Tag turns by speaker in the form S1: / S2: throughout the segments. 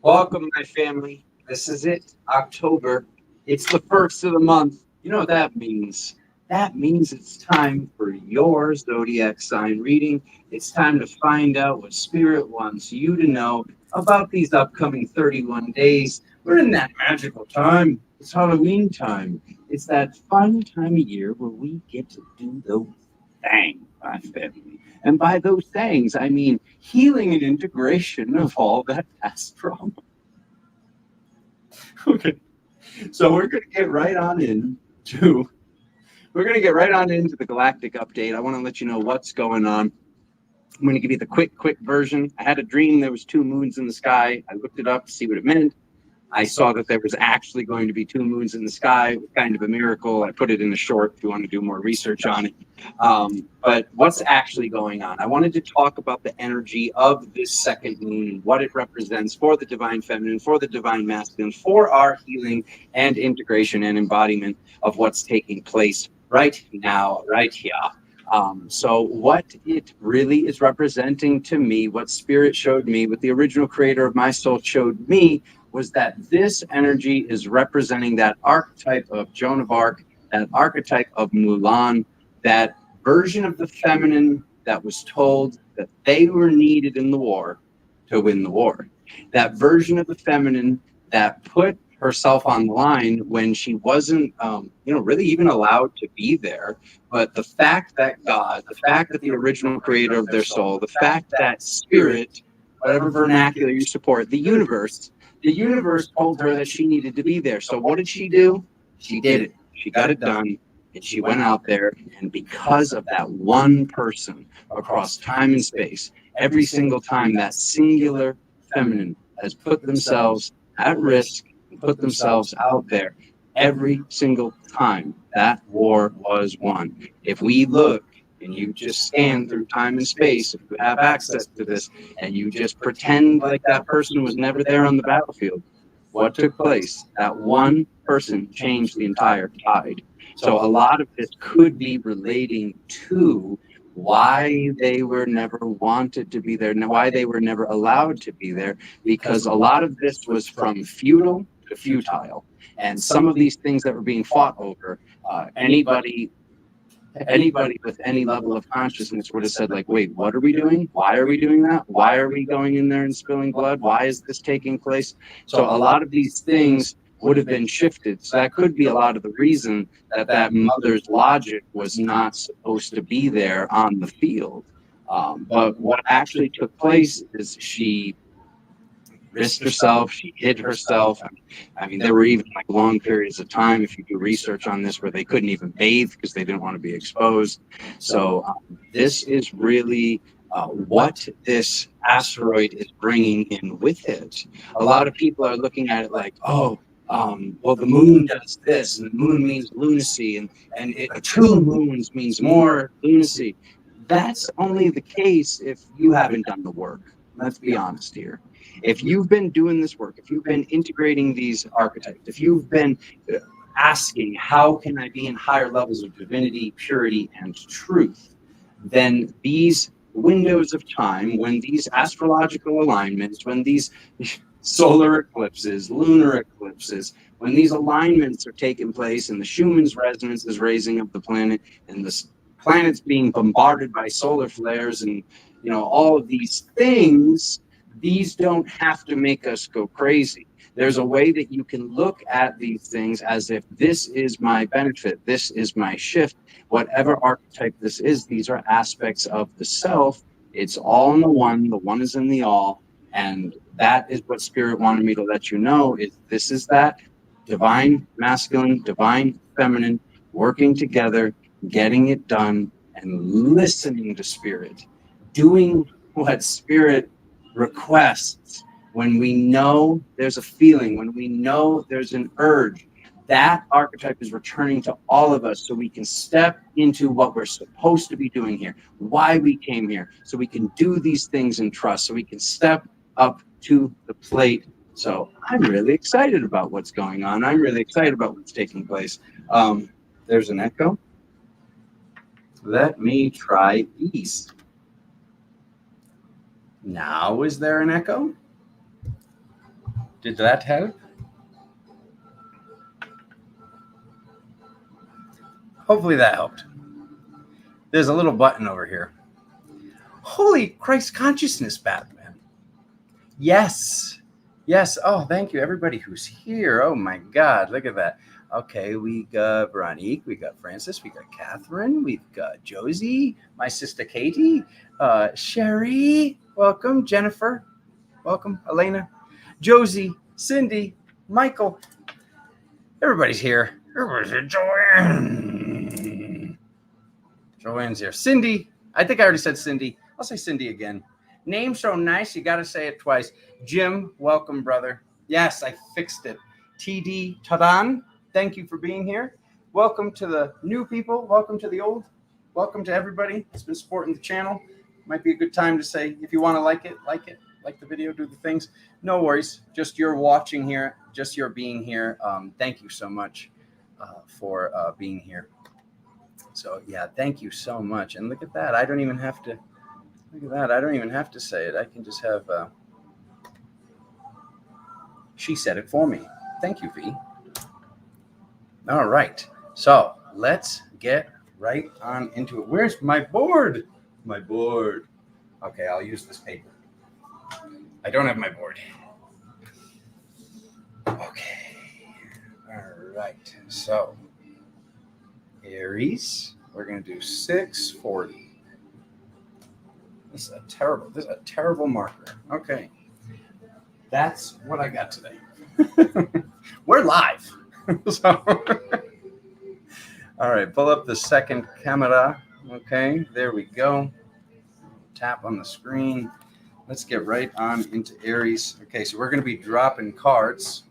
S1: Welcome, my family. This is it, October. It's the first of the month. You know what that means? That means it's time for your zodiac sign reading. It's time to find out what Spirit wants you to know about these upcoming 31 days. We're in that magical time. It's Halloween time. It's that final time of year where we get to do those things, my family. And by those things, I mean healing and integration of all that past trauma. Okay, so we're going to get right on into we're going to get right on into the galactic update. I want to let you know what's going on. I'm going to give you the quick version. I had a dream there was two moons in the sky. I looked it up to see what it meant. I saw that there was actually going to be two moons in the sky. It was kind of a miracle. I put it in a short if you want to do more research on it. But what's actually going on? I wanted to talk about the energy of this second moon, what it represents for the divine feminine, for the divine masculine, for our healing and integration and embodiment of what's taking place right now, right here. So what it really is representing to me, what Spirit showed me, what the original creator of my soul showed me, was that this energy is representing that archetype of Joan of Arc, that archetype of Mulan, that version of the feminine that was told that they were needed in the war to win the war. That version of the feminine that put herself on the line when she wasn't, really even allowed to be there. But the fact that God, the fact that the original creator of their soul, the fact that Spirit, whatever vernacular you support, the universe told her that she needed to be there. So what did she do? She did it. She got it done. And she went out there. And because of that one person across time and space, every single time that singular feminine has put themselves at risk and put themselves out there, every single time that war was won. If we look and you just scan through time and space, if you have access to this, and you just pretend like that person was never there on the battlefield, what took place? That one person changed the entire tide. So a lot of this could be relating to why they were never wanted to be there, why they were never allowed to be there, because a lot of this was from feudal to futile. And some of these things that were being fought over, anybody with any level of consciousness would have said, like, wait, what are we doing? Why are we doing that? Why are we going in there and spilling blood? Why is this taking place? So a lot of these things would have been shifted. So that could be a lot of the reason that that mother's logic was not supposed to be there on the field. But what actually took place is she risked herself, she hid herself. I mean, there were even like long periods of time, if you do research on this, where they couldn't even bathe because they didn't want to be exposed. So this is really what this asteroid is bringing in with it. A lot of people are looking at it like, oh, well, the moon does this, and the moon means lunacy, and two moons means more lunacy. That's only the case if you haven't done the work. Let's be honest here. If you've been doing this work, if you've been integrating these archetypes, if you've been asking, how can I be in higher levels of divinity, purity, and truth, then these windows of time, when these astrological alignments, when these solar eclipses, lunar eclipses, when these alignments are taking place and the Schumann's resonance is raising up the planet and the planet's being bombarded by solar flares and all of these things, these don't have to make us go crazy. There's a way that you can look at these things as if this is my benefit, this is my shift, whatever archetype this is, these are aspects of the self. It's all in the one is in the all, and that is what Spirit wanted me to let you know, is this is that divine masculine, divine feminine, working together, getting it done, and listening to Spirit, doing what Spirit requests. When we know there's a feeling, when we know there's an urge, that archetype is returning to all of us so we can step into what we're supposed to be doing here, why we came here, so we can do these things in trust, so we can step up to the plate. So I'm really excited about what's going on. I'm really excited about what's taking place. There's an echo. Let me try these. Now, is there an echo?
S2: Did that help? Hopefully that helped. There's a little button over here. Holy Christ consciousness, Batman. Yes. Yes. Oh, thank you, everybody who's here. Oh, my God. Look at that. Okay, we got Veronique. We got Francis. We got Catherine. We've got Josie. My sister Katie. Sherry. Welcome. Jennifer. Welcome. Elena. Josie. Cindy. Michael. Everybody's here. Everybody's here. Joanne. Joanne's here. Cindy. I think I already said Cindy. I'll say Cindy again. Name so nice, you got to say it twice. Jim, welcome, brother. Yes, I fixed it. TD Tadan, thank you for being here. Welcome to the new people. Welcome to the old. Welcome to everybody that's been supporting the channel. Might be a good time to say, if you want to like it, like the video, do the things. No worries. Just your watching here, just your being here. Thank you so much for being here. So, yeah, thank you so much. And look at that. I don't even have to. Look at that. I don't even have to say it. I can just have. She said it for me. Thank you, V. All right. So let's get right on into it. Where's my board? My board. Okay, I'll use this paper. I don't have my board. Okay. All right. So Aries, we're going to do 640. This is a terrible marker. Okay. That's what I got today. We're live. So, all right, pull up the second camera. Okay, there we go. Tap on the screen. Let's get right on into Aries. Okay, so we're going to be dropping cards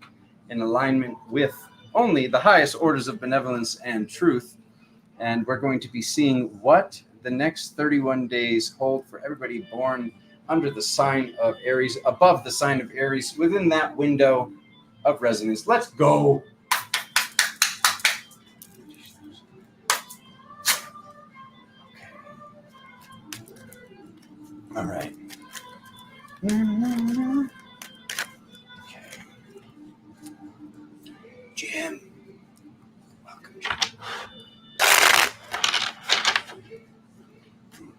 S2: in alignment with only the highest orders of benevolence and truth. And we're going to be seeing what the next 31 days hold for everybody born under the sign of Aries, above the sign of Aries, within that window of resonance. Let's go. All right. Okay. Jim. Welcome, Jim.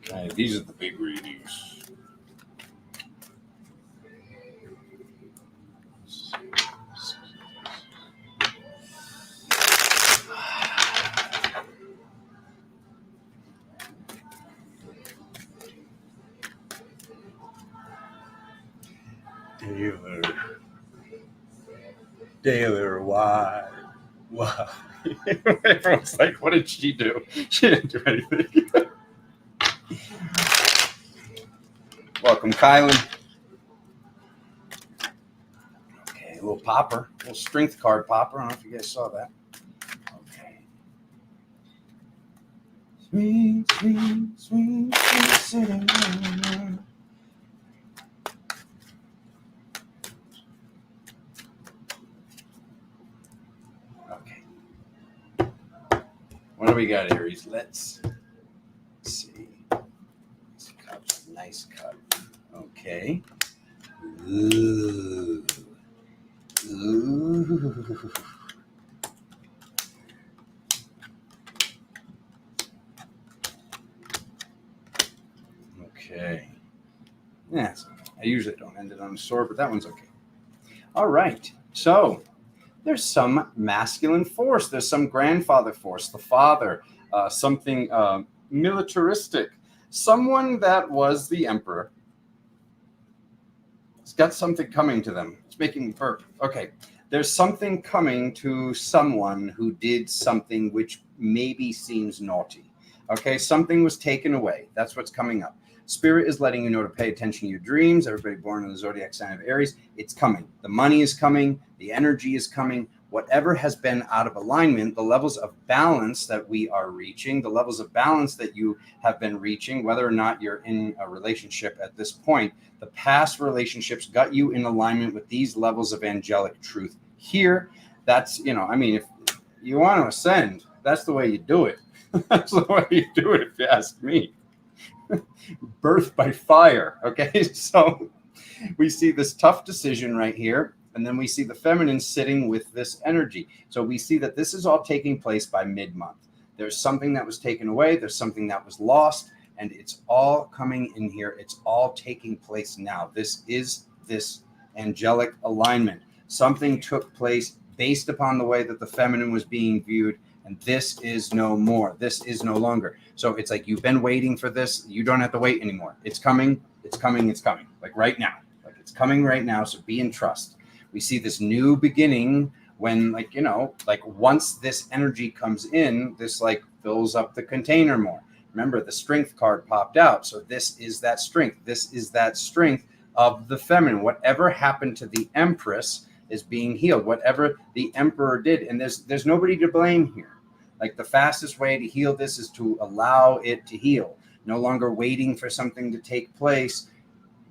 S2: Okay, these are the big readings. Taylor, why? Everyone's like, what did she do? She didn't do anything. Welcome, Kylan. Okay, a little popper, a little strength card popper. I don't know if you guys saw that. Okay. Sweet, sweet, sweet, sweet city. Okay. What do we got, Aries? Let's see. This cup's a nice cup. Okay. Ooh. Ooh. Okay. Yeah, I usually don't end it on a sword, but that one's okay. All right. So there's some masculine force. There's some grandfather force, the father, something militaristic, someone that was the emperor. It's got something coming to them. It's making me burp. Okay. There's something coming to someone who did something which maybe seems naughty. Okay. Something was taken away. That's what's coming up. Spirit is letting you know to pay attention to your dreams. Everybody born in the zodiac sign of Aries, it's coming. The money is coming. The energy is coming. Whatever has been out of alignment, the levels of balance that we are reaching, the levels of balance that you have been reaching, whether or not you're in a relationship at this point, the past relationships got you in alignment with these levels of angelic truth. Here, that's, if you want to ascend, that's the way you do it. That's the way you do it, if you ask me. Birth by fire. Okay, so we see this tough decision right here. And then we see the feminine sitting with this energy. So we see that this is all taking place by mid-month. There's something that was taken away. There's something that was lost. And it's all coming in here. It's all taking place now. This is this angelic alignment. Something took place based upon the way that the feminine was being viewed. And this is no more. This is no longer. So it's like you've been waiting for this. You don't have to wait anymore. It's coming. It's coming. It's coming. Like right now. Like it's coming right now. So be in trust. We see this new beginning when, like, you know, like once this energy comes in, this like fills up the container more. Remember, the strength card popped out. So this is that strength. This is that strength of the feminine. Whatever happened to the Empress is being healed. Whatever the Emperor did. And there's nobody to blame here. Like the fastest way to heal this is to allow it to heal. No longer waiting for something to take place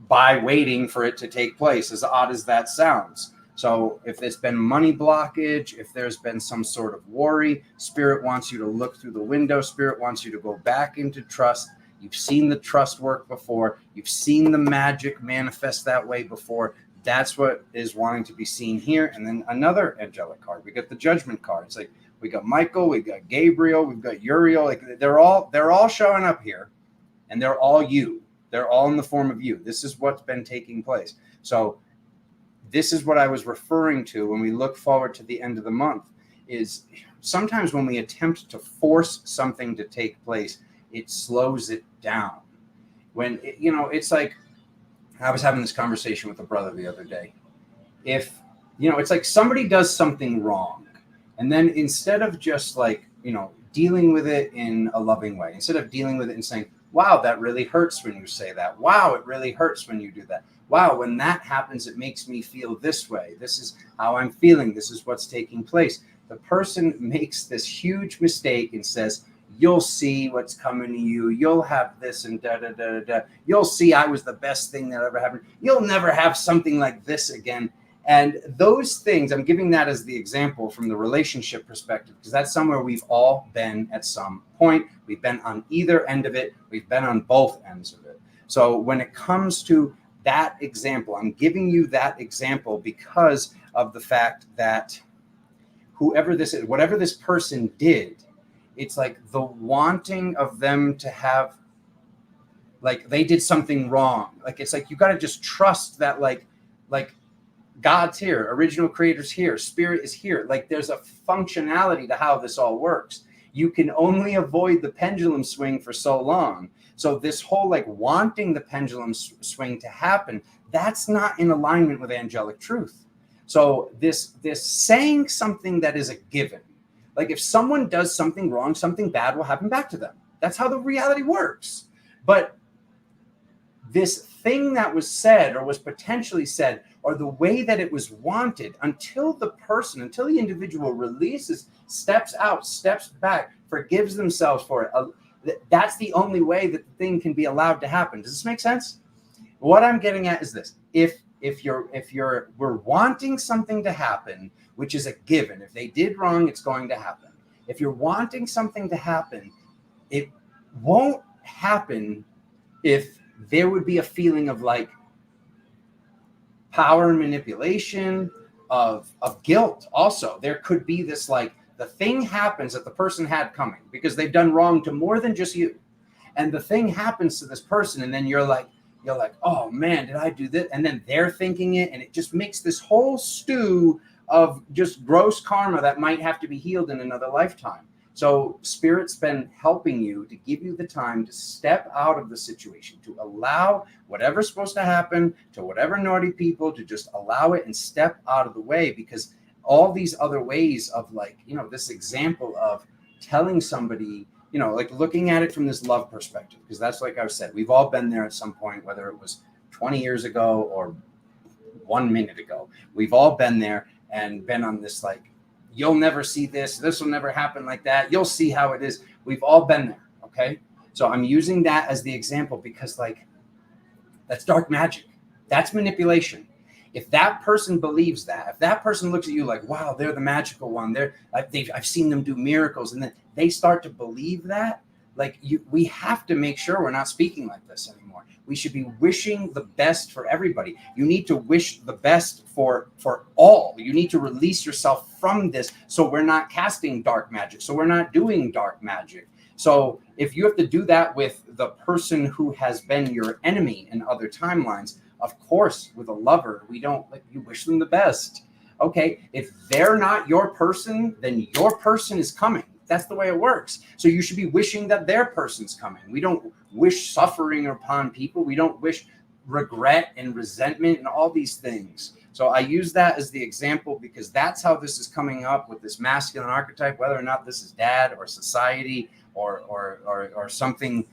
S2: by waiting for it to take place, as odd as that sounds. So if there's been money blockage, if there's been some sort of worry, Spirit wants you to look through the window. Spirit wants you to go back into trust. You've seen the trust work before. You've seen the magic manifest that way before. That's what is wanting to be seen here. And then another angelic card. We got the Judgment card. It's like we got Michael, we got Gabriel, we've got Uriel. Like they're all showing up here, and they're all you. They're all in the form of you. This is what's been taking place. So this is what I was referring to when we look forward to the end of the month, is sometimes when we attempt to force something to take place, it slows it down. When, you know, it's like, I was having this conversation with a brother the other day. If, you know, it's like somebody does something wrong, and then instead of just like, you know, dealing with it in a loving way, instead of dealing with it and saying, wow, that really hurts when you say that. Wow, it really hurts when you do that. Wow, when that happens, it makes me feel this way. This is how I'm feeling. This is what's taking place. The person makes this huge mistake and says, you'll see what's coming to you. You'll have this and da-da-da-da. You'll see I was the best thing that ever happened. You'll never have something like this again. And those things, I'm giving that as the example from the relationship perspective, because that's somewhere we've all been at some point. We've been on either end of it. We've been on both ends of it. So when it comes to that example, I'm giving you that example because of the fact that whoever this is, whatever this person did, it's like the wanting of them to have, like they did something wrong. Like, it's like, you got to just trust that like God's here, original creator's here, Spirit is here. Like there's a functionality to how this all works. You can only avoid the pendulum swing for so long. So this whole like wanting the pendulum swing to happen, that's not in alignment with angelic truth. So this saying something that is a given, like if someone does something wrong, something bad will happen back to them. That's how the reality works. But this thing that was said or was potentially said, or the way that it was wanted, until the individual releases, steps out, steps back, forgives themselves for it, that's the only way that the thing can be allowed to happen. Does this make sense? What I'm getting at is this: if we're wanting something to happen, which is a given, if they did wrong, it's going to happen. If you're wanting something to happen, it won't happen if there would be a feeling of like power and manipulation, of guilt. Also, there could be this like, the thing happens that the person had coming because they've done wrong to more than just you. And the thing happens to this person, and then you're like, oh man, did I do this? And then they're thinking it, and it just makes this whole stew of just gross karma that might have to be healed in another lifetime. So Spirit's been helping you to give you the time to step out of the situation, to allow whatever's supposed to happen to whatever naughty people, to just allow it and step out of the way, because all these other ways of like, you know, this example of telling somebody, you know, like looking at it from this love perspective, because that's, like I said, we've all been there at some point, whether it was 20 years ago or 1 minute ago. We've all been there and been on this like, you'll never see this. This will never happen like that. You'll see how it is. We've all been there. Okay. So I'm using that as the example because like, that's dark magic. That's manipulation. If that person believes that, if that person looks at you like, wow, they're the magical one, I've seen them do miracles, and then they start to believe that, Like we have to make sure we're not speaking like this anymore. We should be wishing the best for everybody. You need to wish the best for all. You need to release yourself from this, so we're not casting dark magic, so we're not doing dark magic. So if you have to do that with the person who has been your enemy in other timelines, of course, with a lover, we don't, like, you wish them the best. Okay, if they're not your person, then your person is coming. That's the way it works. So you should be wishing that their person's coming. We don't wish suffering upon people. We don't wish regret and resentment and all these things. So I use that as the example because that's how this is coming up with this masculine archetype, whether or not this is dad or society or something.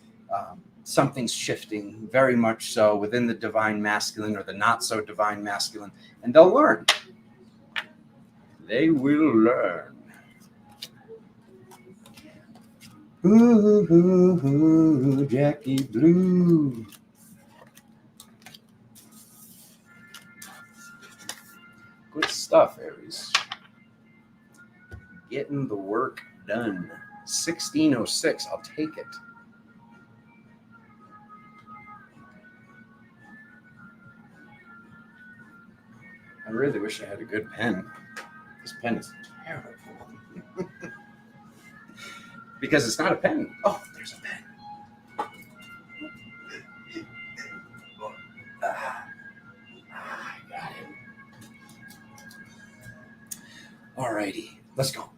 S2: Something's shifting very much so within the divine masculine or the not so divine masculine, and they'll learn. They will learn. Ooh, ooh, ooh, Jackie Blue. Good stuff, Aries. Getting the work done. 1606, I'll take it. I really wish I had a good pen. This pen is terrible. Because it's not a pen. Oh, there's a pen. I got it. All righty, let's go.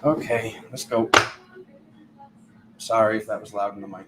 S2: Okay, let's go. Sorry if that was loud in the mic.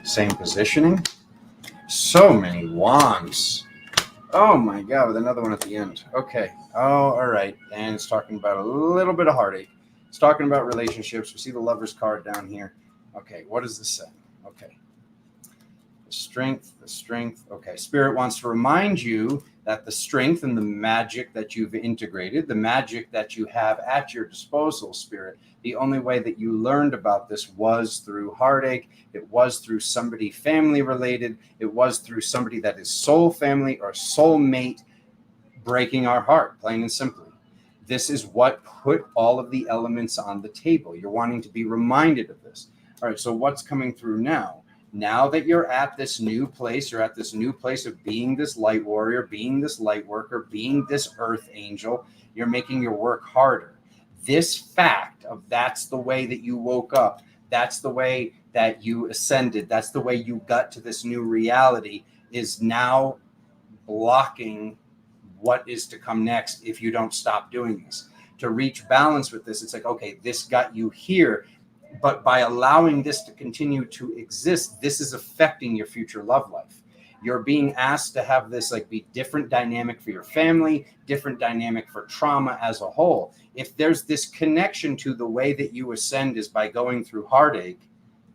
S2: Same positioning. So many wands. Oh my God, with another one at the end. Okay. Oh, all right. And it's talking about a little bit of heartache. It's talking about relationships. We see the Lover's card down here. Okay, what does this say? Okay. The strength. Okay, Spirit wants to remind you that the strength and the magic that you've integrated, the magic that you have at your disposal, Spirit, the only way that you learned about this was through heartache. It was through somebody family related. It was through somebody that is soul family or soulmate breaking our heart, plain and simply. This is what put all of the elements on the table. You're wanting to be reminded of this. All right, so what's coming through now? Now that you're at this new place, you're at this new place of being this light warrior, being this light worker, being this earth angel, you're making your work harder. This fact of that's the way that you woke up, that's the way that you ascended, that's the way you got to this new reality is now blocking what is to come next if you don't stop doing this. To reach balance with this, it's like, okay, this got you here. But by allowing this to continue to exist, this is affecting your future love life. You're being asked to have this like be different dynamic for your family, different dynamic for trauma as a whole. If there's this connection to the way that you ascend is by going through heartache,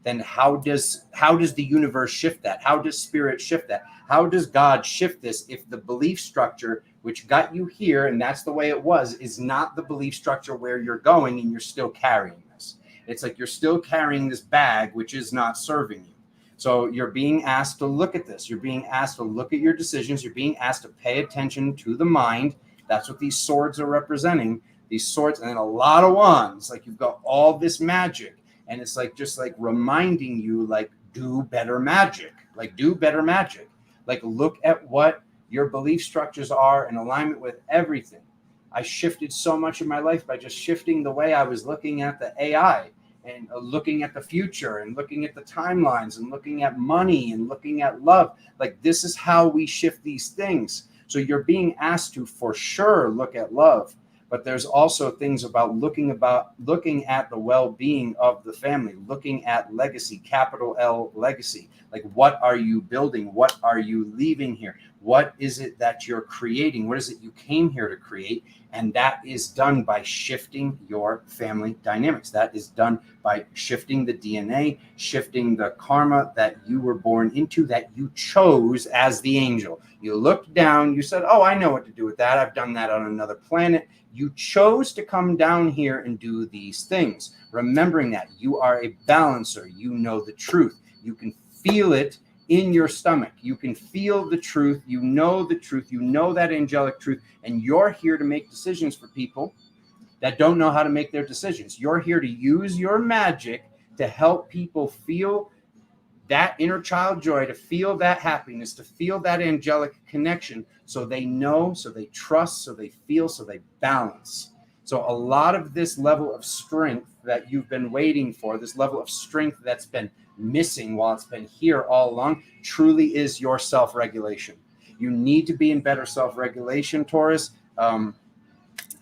S2: then how does the universe shift that? How does spirit shift that? How does God shift this if the belief structure which got you here, and that's the way it was, is not the belief structure where you're going and you're still carrying this? It's like you're still carrying this bag which is not serving you. So you're being asked to look at this. You're being asked to look at your decisions. You're being asked to pay attention to the mind. That's what these swords are representing. These swords, and then a lot of wands. Like you've got all this magic, and it's like just like reminding you, like, do better magic. Like do better magic. Like look at what your belief structures are in alignment with everything. I shifted so much in my life by just shifting the way I was looking at the AI and looking at the future and looking at the timelines and looking at money and looking at love. Like this is how we shift these things. So you're being asked to for sure look at love, but there's also things about looking at the well-being of the family, looking at legacy, capital L legacy. Like what are you building? What are you leaving here? What is it that you're creating? What is it you came here to create? And that is done by shifting your family dynamics. That is done by shifting the DNA, shifting the karma that you were born into, that you chose as the angel. You looked down, you said, oh, I know what to do with that. I've done that on another planet. You chose to come down here and do these things. Remembering that you are a balancer. You know the truth. You can feel it in your stomach. You can feel the truth. You know the truth. You know that angelic truth. And you're here to make decisions for people that don't know how to make their decisions. You're here to use your magic to help people feel that inner child joy, to feel that happiness, to feel that angelic connection, so they know, so they trust, so they feel, so they balance. So a lot of this level of strength that you've been waiting for, this level of strength that's been missing while it's been here all along, truly is your self-regulation. You need to be in better self-regulation, Taurus.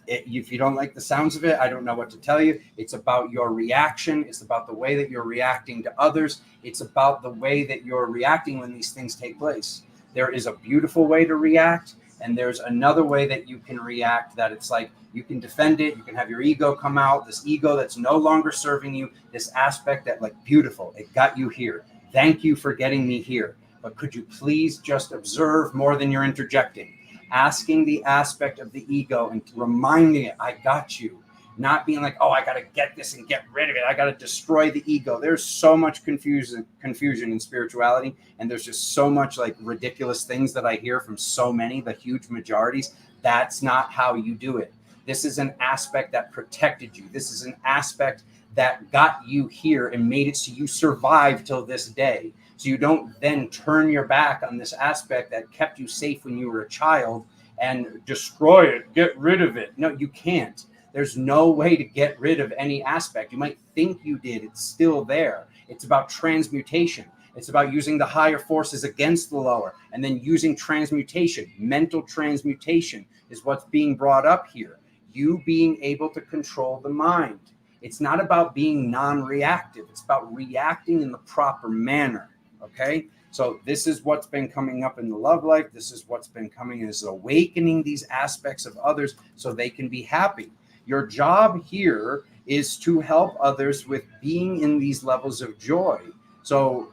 S2: If you don't like the sounds of it, I don't know what to tell you. It's about your reaction. It's about the way that you're reacting to others. It's about the way that you're reacting when these things take place. There is a beautiful way to react, and there's another way that you can react that it's like you can defend it. You can have your ego come out, this ego that's no longer serving you, this aspect that, like, beautiful, it got you here. Thank you for getting me here. But could you please just observe more than you're interjecting? Asking the aspect of the ego and reminding it, I got you. Not being like, oh, I got to get this and get rid of it. I got to destroy the ego. There's so much confusion in spirituality. And there's just so much like ridiculous things that I hear from so many, the huge majorities. That's not how you do it. This is an aspect that protected you. This is an aspect that got you here and made it so you survive till this day. So you don't then turn your back on this aspect that kept you safe when you were a child and destroy it, get rid of it. No, you can't. There's no way to get rid of any aspect. You might think you did. It's still there. It's about transmutation. It's about using the higher forces against the lower and then using transmutation. Mental transmutation is what's being brought up here. You being able to control the mind. It's not about being non-reactive. It's about reacting in the proper manner. Okay, so this is what's been coming up in the love life. This is what's been coming, is awakening these aspects of others so they can be happy. Your job here is to help others with being in these levels of joy. So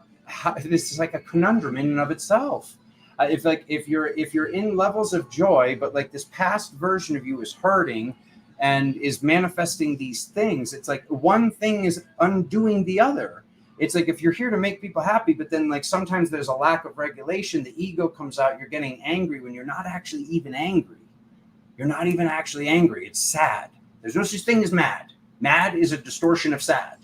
S2: this is like a conundrum in and of itself. If you're in levels of joy, but like this past version of you is hurting and is manifesting these things, it's like one thing is undoing the other. It's like if you're here to make people happy, but then like sometimes there's a lack of regulation, the ego comes out, you're getting angry when you're not actually even angry. You're not even actually angry. It's sad. There's no such thing as mad. Mad is a distortion of sad.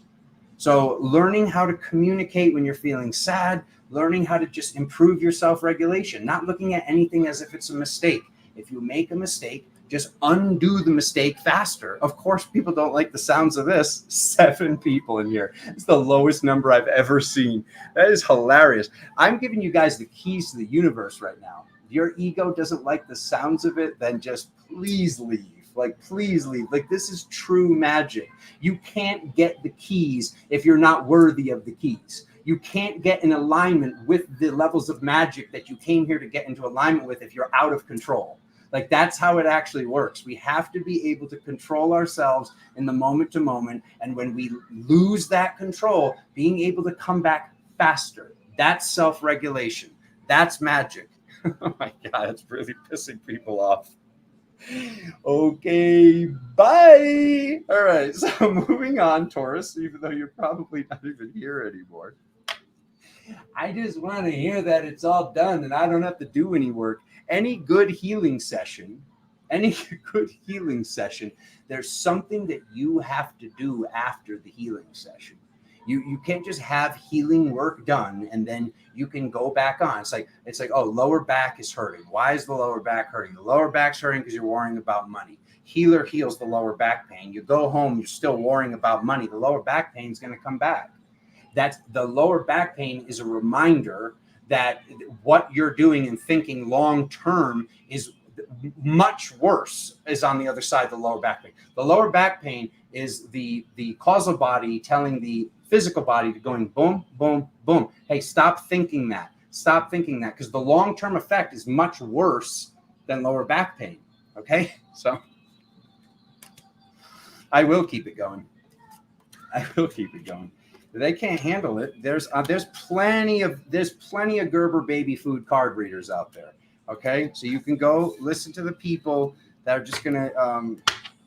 S2: So learning how to communicate when you're feeling sad, learning how to just improve your self-regulation, not looking at anything as if it's a mistake. If you make a mistake, just undo the mistake faster. Of course, people don't like the sounds of this. 7 people in here. It's the lowest number I've ever seen. That is hilarious. I'm giving you guys the keys to the universe right now. If your ego doesn't like the sounds of it, then just please leave. Like, please leave. Like, this is true magic. You can't get the keys if you're not worthy of the keys. You can't get in alignment with the levels of magic that you came here to get into alignment with if you're out of control. Like, that's how it actually works. We have to be able to control ourselves in the moment to moment. And when we lose that control, being able to come back faster, that's self-regulation. That's magic. Oh my God, it's really pissing people off. Okay, bye. All right, so moving on, Taurus, even though you're probably not even here anymore. I just want to hear that it's all done and I don't have to do any work. Any good healing session, there's something that you have to do after the healing session. You can't just have healing work done and then you can go back on. It's like, oh, lower back is hurting. Why is the lower back hurting? The lower back's hurting because you're worrying about money. Healer heals the lower back pain. You go home, you're still worrying about money. The lower back pain is going to come back. That's the lower back pain is a reminder that what you're doing and thinking long term is much worse is on the other side of the lower back pain. The lower back pain is the causal body telling the physical body to going boom, boom, boom. Hey, stop thinking that. Stop thinking that, because the long-term effect is much worse than lower back pain. Okay, so I will keep it going. They can't handle it. There's plenty of Gerber baby food card readers out there. Okay, so you can go listen to the people that are just gonna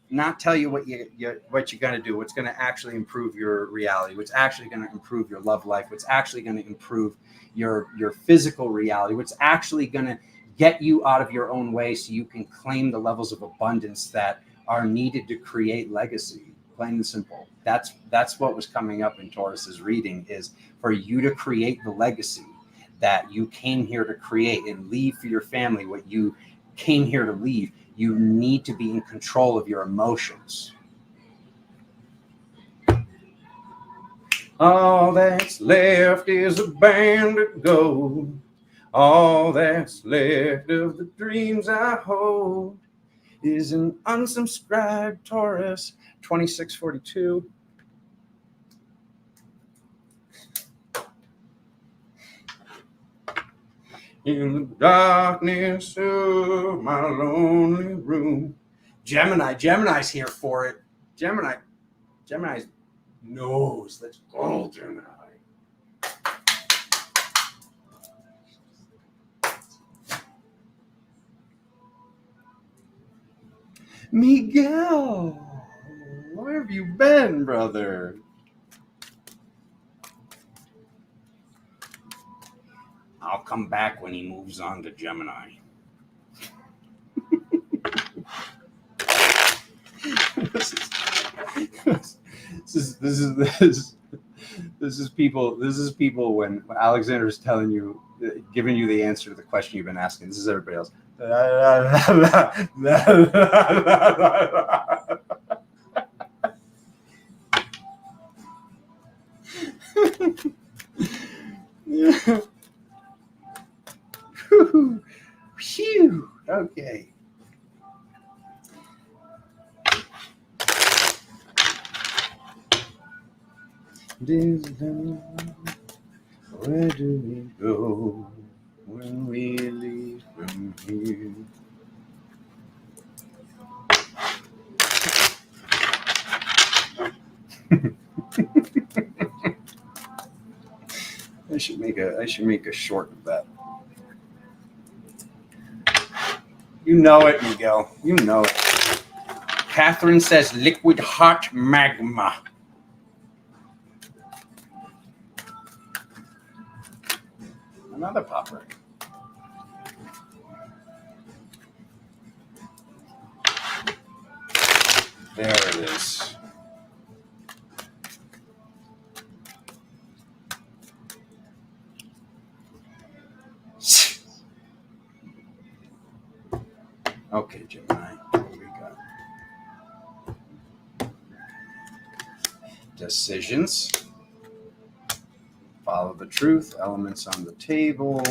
S2: not tell you what you're gonna do, what's gonna actually improve your reality, what's actually gonna improve your love life, what's actually gonna improve your physical reality, what's actually gonna get you out of your own way so you can claim the levels of abundance that are needed to create legacy. Plain and simple. That's what was coming up in Taurus's reading, is for you to create the legacy that you came here to create and leave for your family what you came here to leave. You need to be in control of your emotions. All that's left is a band of gold. All that's left of the dreams I hold is an unsubscribed Taurus 2642. In the darkness of my lonely room. Gemini's here for it. Gemini knows. Let's go, Gemini. Miguel, where have you been, brother? I'll come back when he moves on to Gemini. This is people when Alexander's telling you, giving you the answer to the question you've been asking. This is everybody else. Phew. Okay. Where do we go when we leave from here? I should make a short of that. You know it, Miguel. You know it. Catherine says liquid hot magma. Another popper. There it is. Okay, Gemini, what do we got? Decisions. Follow the truth. Elements on the table.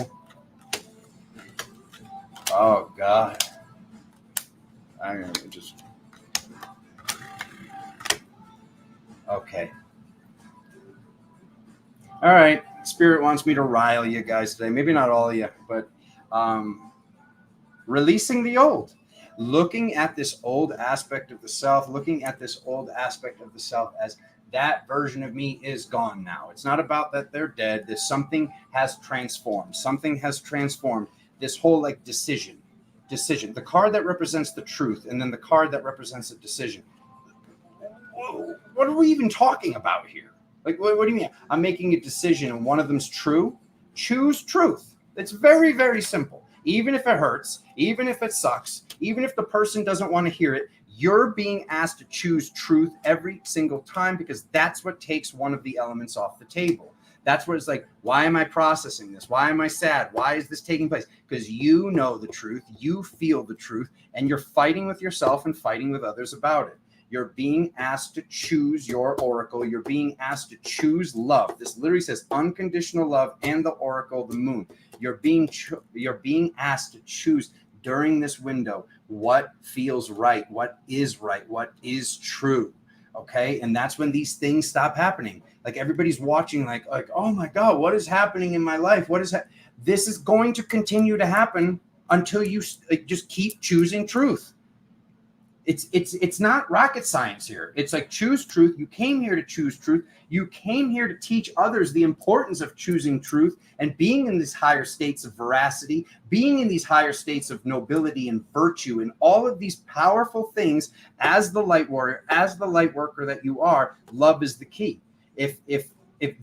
S2: Oh, God. I'm going to just... Okay. All right. Spirit wants me to rile you guys today. Maybe not all of you, but releasing the old. Looking at this old aspect of the self, as that version of me is gone now. It's not about that they're dead. There's something has transformed. Something has transformed. This whole like decision. The card that represents the truth, and then the card that represents the decision. Whoa, what are we even talking about here? Like, what do you mean? I'm making a decision and one of them's true. Choose truth. It's very, very simple. Even if it hurts, even if it sucks, even if the person doesn't want to hear it, you're being asked to choose truth every single time, because that's what takes one of the elements off the table. That's what it's like, why am I processing this? Why am I sad? Why is this taking place? Because you know the truth, you feel the truth, and you're fighting with yourself and fighting with others about it. You're being asked to choose your oracle. You're being asked to choose love. This literally says unconditional love and the oracle, the moon. You're being asked to choose during this window what feels right, what is true. Okay. And that's when these things stop happening. Like everybody's watching, like, oh my God, what is happening in my life? What is that? This is going to continue to happen until you just keep choosing truth. It's not rocket science here. It's like, choose truth. You came here to choose truth. You came here to teach others the importance of choosing truth and being in these higher states of veracity, being in these higher states of nobility and virtue, and all of these powerful things. As the light warrior, as the light worker that you are, love is the key. If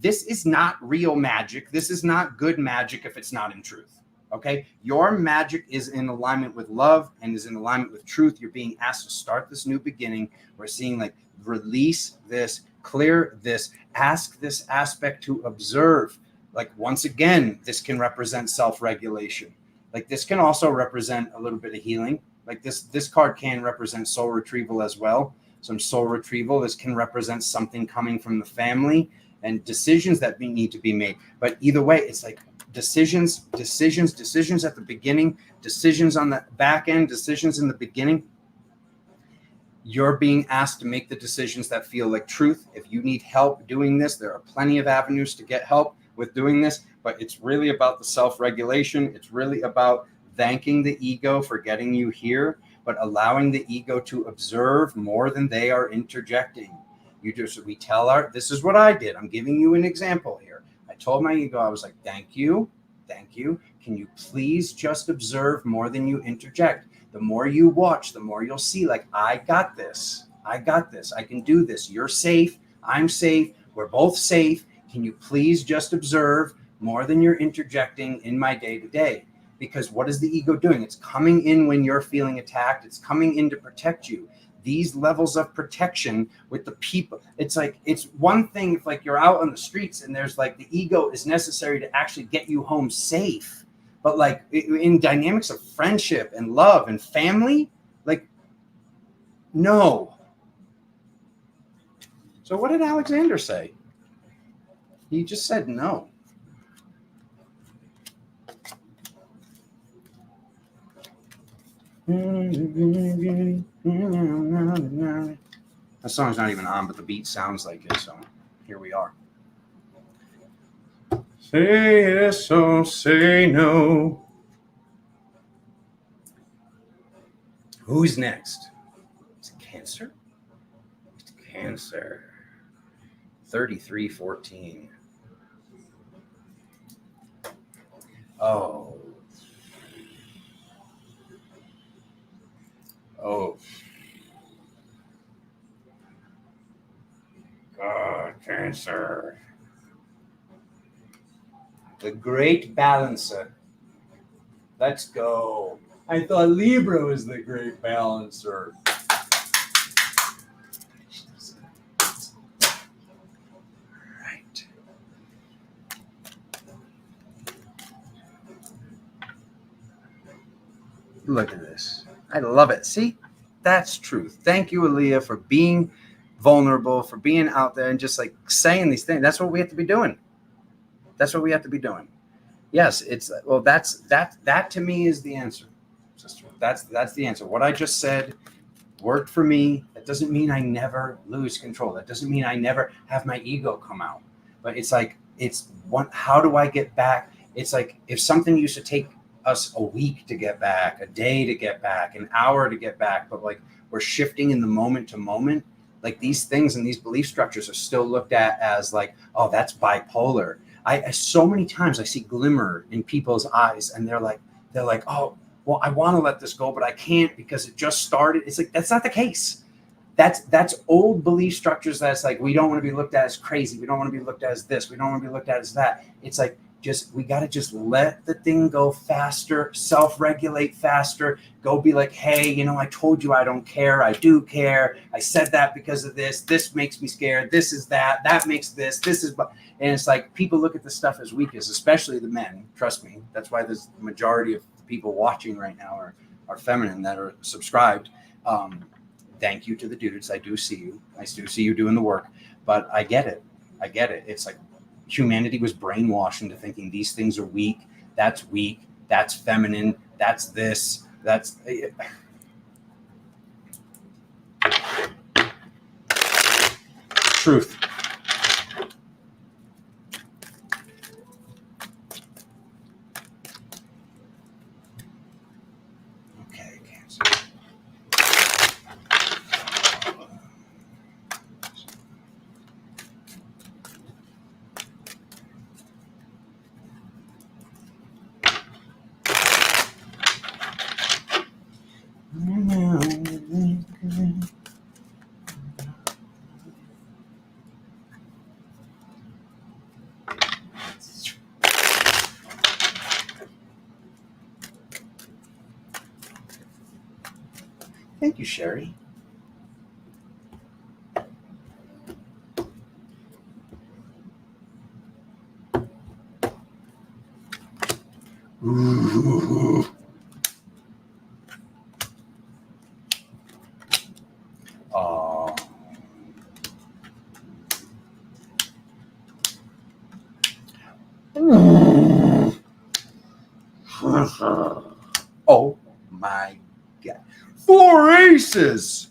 S2: this is not real magic, this is not good magic if it's not in truth. Okay, your magic is in alignment with love and is in alignment with truth. You're being asked to start this new beginning. We're seeing like, release this, clear this, ask this aspect to observe. Like, once again, this can represent self-regulation. Like, this can also represent a little bit of healing. Like this card can represent soul retrieval as well. Some soul retrieval. This can represent something coming from the family and decisions that need to be made. But either way, it's like, decisions at the beginning, decisions on the back end, decisions in the beginning. You're being asked to make the decisions that feel like truth. If you need help doing this, there are plenty of avenues to get help with doing this, but it's really about the self-regulation. It's really about thanking the ego for getting you here, but allowing the ego to observe more than they are interjecting. We tell this is what I did. I'm giving you an example here. I told my ego, I was like, thank you. Can you please just observe more than you interject? The more you watch, the more you'll see, like, I got this. I can do this. You're safe. I'm safe. We're both safe. Can you please just observe more than you're interjecting in my day-to-day? Because what is the ego doing? It's coming in when you're feeling attacked. It's coming in to protect you. These levels of protection with the people, it's like, it's one thing if like you're out on the streets and there's like the ego is necessary to actually get you home safe. But like in dynamics of friendship and love and family, like, no. So what did Alexander say? He just said no. That song's not even on, but the beat sounds like it, so here we are. Say yes or say no. Who's next? Is it Cancer? It's Cancer. 3314. Oh. God, Cancer. The Great Balancer. Let's go. I thought Libra was the Great Balancer. Right. Look at this. I love it. See? That's truth. Thank you, Aaliyah, for being vulnerable, for being out there and just like saying these things. That's what we have to be doing. Yes, that to me is the answer, sister. That's the answer. What I just said worked for me. That doesn't mean I never lose control. That doesn't mean I never have my ego come out. But it's like, how do I get back? It's like, if something used to take us a week to get back, a day to get back, an hour to get back, but like we're shifting in the moment to moment, like these things and these belief structures are still looked at as like, oh, that's bipolar. I so many times I see glimmer in people's eyes and they're like, oh, well, I want to let this go, but I can't because it just started. It's like, that's not the case. That's old belief structures. That's like, we don't want to be looked at as crazy. We don't want to be looked at as this. We don't want to be looked at as that. It's like, we got to just let the thing go faster, self-regulate faster, go be like, hey, I told you I don't care. I do care. I said that because of this. This makes me scared. This is that. That makes this. This is, and it's like, people look at this stuff as weakness, especially the men. Trust me. That's why there's the majority of the people watching right now are feminine, that are subscribed. Thank you to the dudes. I do see you. I do see you doing the work, but I get it. It's like, humanity was brainwashed into thinking these things are weak. That's feminine. That's this. That's truth. Okay, Cancer. Thank you, Sherry. Ooh. Oh. Oh my God. 4 aces.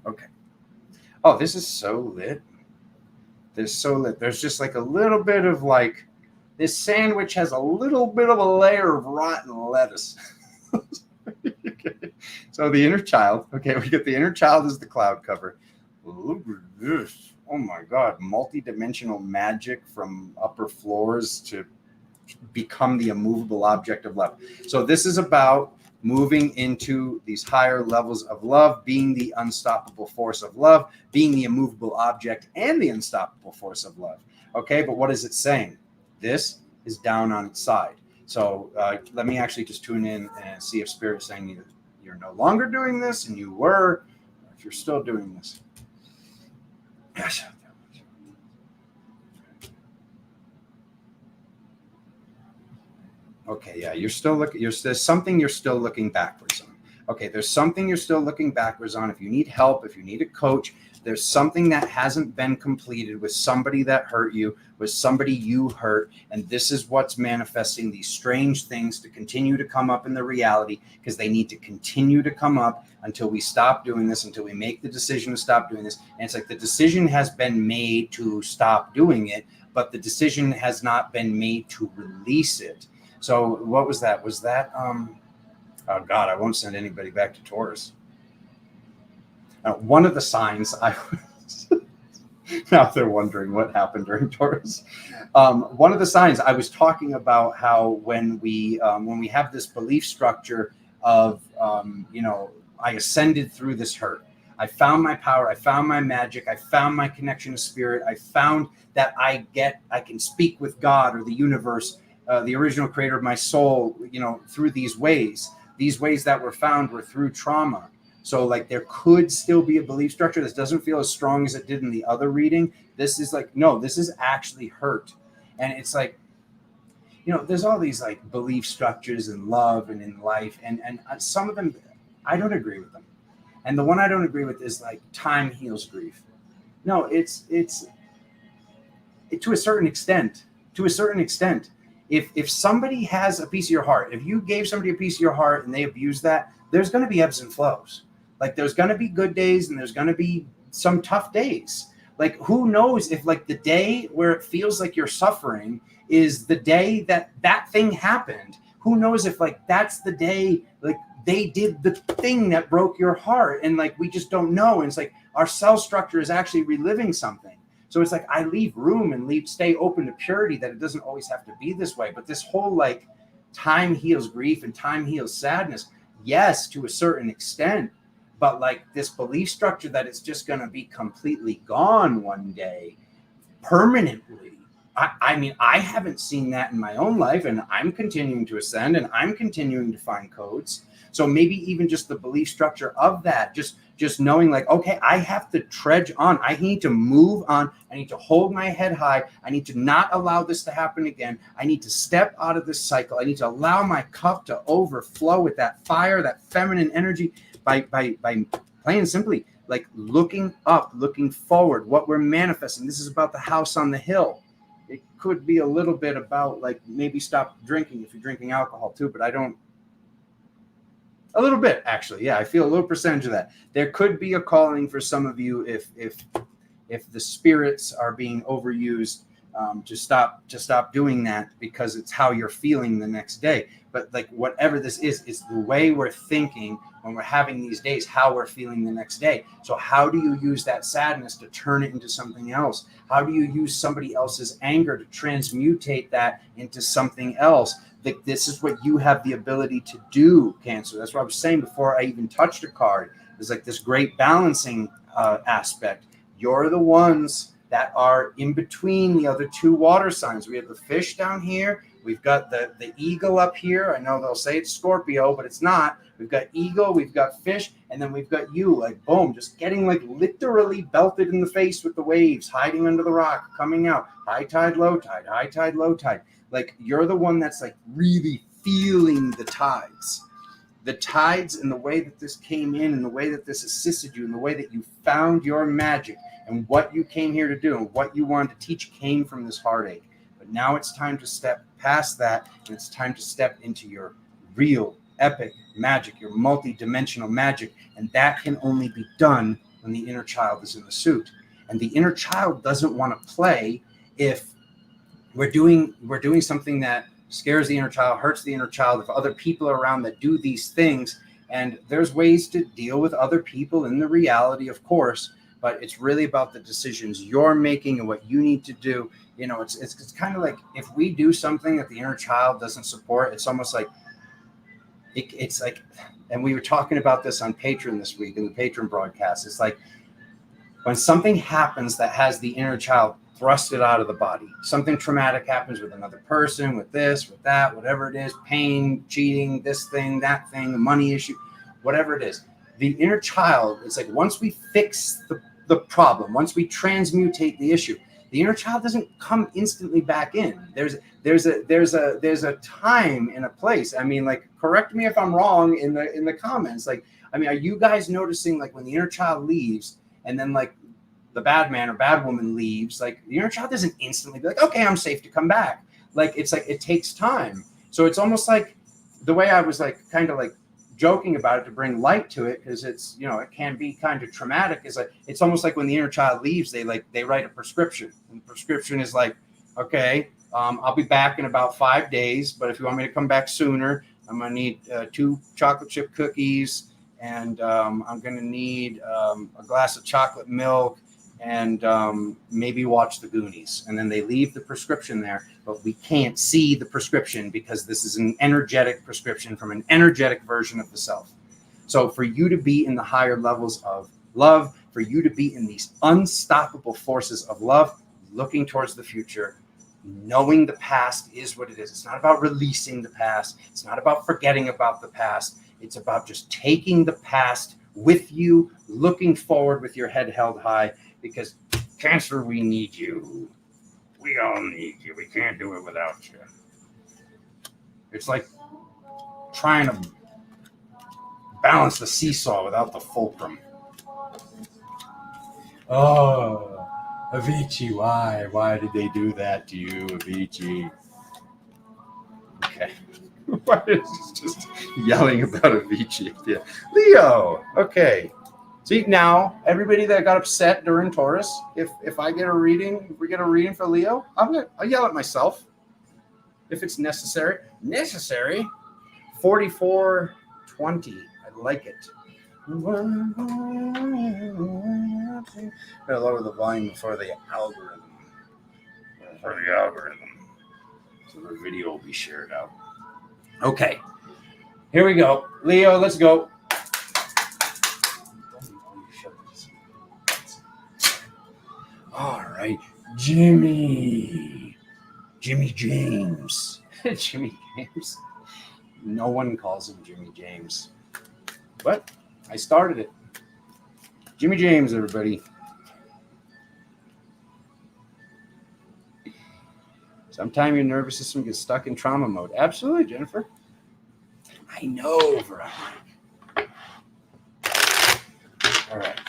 S2: Okay. Oh, this is so lit. There's just like a little bit of like, this sandwich has a little bit of a layer of rotten lettuce. Okay. So the inner child. Okay, we get the inner child as the cloud cover. Look at this. Oh my God. Multi-dimensional magic from upper floors to become the immovable object of love. So this is about moving into these higher levels of love, being the unstoppable force of love, being the immovable object and the unstoppable force of love. Okay, but what is it saying? This is down on its side. So let me actually just tune in and see if Spirit's saying you're no longer doing this, and you were, or if you're still doing this. Yes. Okay, yeah, you're still looking. There's something you're still looking backwards on. Okay, there's something you're still looking backwards on. If you need help, if you need a coach, there's something that hasn't been completed with somebody that hurt you, with somebody you hurt, and this is what's manifesting these strange things to continue to come up in the reality, because they need to continue to come up until we stop doing this, until we make the decision to stop doing this. And it's like the decision has been made to stop doing it, but the decision has not been made to release it. So what was that? Was that, oh God, I won't send anybody back to Taurus. One of the signs I was, now they're wondering what happened during Taurus. One of the signs I was talking about how when we have this belief structure of, I ascended through this hurt. I found my power. I found my magic. I found my connection to spirit. I found that I can speak with God or the universe, the original creator of my soul, through these ways. These ways that were found were through trauma. So like there could still be a belief structure. This doesn't feel as strong as it did in the other reading. This is like, no, this is actually hurt. And it's like, there's all these like belief structures in love and in life. And some of them, I don't agree with them. And the one I don't agree with is like time heals grief. No, it's to a certain extent. If somebody has a piece of your heart, if you gave somebody a piece of your heart and they abuse that, there's going to be ebbs and flows. Like there's going to be good days and there's going to be some tough days. Like who knows if like the day where it feels like you're suffering is the day that thing happened. Who knows if like that's the day like they did the thing that broke your heart, and like we just don't know. And it's like our cell structure is actually reliving something. So it's like I leave room and stay open to purity, that it doesn't always have to be this way. But this whole like time heals grief and time heals sadness, yes, to a certain extent. but like this belief structure that it's just going to be completely gone one day, permanently. I mean, I haven't seen that in my own life, and I'm continuing to ascend, and I'm continuing to find codes. So maybe even just the belief structure of that, just knowing like, okay, I have to trudge on. I need to move on. I need to hold my head high. I need to not allow this to happen again. I need to step out of this cycle. I need to allow my cup to overflow with that fire, that feminine energy by plain and simply like looking up, looking forward, what we're manifesting. This is about the house on the hill. It could be a little bit about like maybe stop drinking if you're drinking alcohol too, but I don't. A little bit, actually. Yeah, I feel a little percentage of that. There could be a calling for some of you if the spirits are being overused to stop doing that because it's how you're feeling the next day. But like whatever this is, it's the way we're thinking when we're having these days, how we're feeling the next day. So how do you use that sadness to turn it into something else? How do you use somebody else's anger to transmutate that into something else? This is what you have the ability to do, Cancer. That's what I was saying before I even touched a card. There's like this great balancing aspect. You're the ones that are in between the other two water signs. We have the fish down here. We've got the eagle up here. I know they'll say it's Scorpio, but it's not. We've got eagle, we've got fish, and then we've got you, like, boom, just getting, like, literally belted in the face with the waves, hiding under the rock, coming out, high tide, low tide, high tide, low tide. Like, you're the one that's, like, really feeling the tides. The tides and the way that this came in and the way that this assisted you and the way that you found your magic and what you came here to do and what you wanted to teach came from this heartache. But now it's time to step past that, and it's time to step into your real epic magic, your multi-dimensional magic, and that can only be done when the inner child is in the suit. And the inner child doesn't want to play if we're doing something that scares the inner child, hurts the inner child, if other people are around that do these things. And there's ways to deal with other people in the reality, of course, but it's really about the decisions you're making and what you need to do. You know, it's kind of like if we do something that the inner child doesn't support, it's almost like it's like, and we were talking about this on Patreon this week in the Patreon broadcast. It's like when something happens that has the inner child thrusted out of the body, something traumatic happens with another person, with this, with that, whatever it is, pain, cheating, this thing, that thing, a money issue, whatever it is. The inner child, it's like once we fix the problem, once we transmutate the issue, the inner child doesn't come instantly back in. There's a time and a place. I mean, like, correct me if I'm wrong in the comments. Like, I mean, are you guys noticing like when the inner child leaves and then like the bad man or bad woman leaves, like the inner child doesn't instantly be like, okay, I'm safe to come back. Like, it's like it takes time. So it's almost like the way I was like kind of like joking about it to bring light to it, because it's, you know, it can be kind of traumatic, is like it's almost like when the inner child leaves, they write a prescription, and the prescription is like, okay, I'll be back in about 5 days, but if you want me to come back sooner, I'm gonna need 2 chocolate chip cookies, and I'm gonna need a glass of chocolate milk, and maybe watch the Goonies. And then they leave the prescription there, but we can't see the prescription because this is an energetic prescription from an energetic version of the self. So for you to be in the higher levels of love, for you to be in these unstoppable forces of love, looking towards the future, knowing the past is what it is. It's not about releasing the past. It's not about forgetting about the past. It's about just taking the past with you, looking forward with your head held high, because Cancer, we need you. We all need you. We can't do it without you. It's like trying to balance the seesaw without the fulcrum. Oh, Avicii, why? Why did they do that to you, Avicii? Okay. Why is this just yelling about Avicii? Yeah. Leo, okay. See, now, everybody that got upset during Taurus, if I get a reading, if we get a reading for Leo, I'll yell at myself if it's necessary. Necessary? 4420. I like it. Gotta lower the volume for the algorithm. So the video will be shared out. Okay. Here we go. Leo, let's go. right. Jimmy James. Jimmy James. No one calls him Jimmy James. But I started it. Jimmy James, everybody. Sometimes your nervous system gets stuck in trauma mode. Absolutely, Jennifer. I know, Veronica. All right.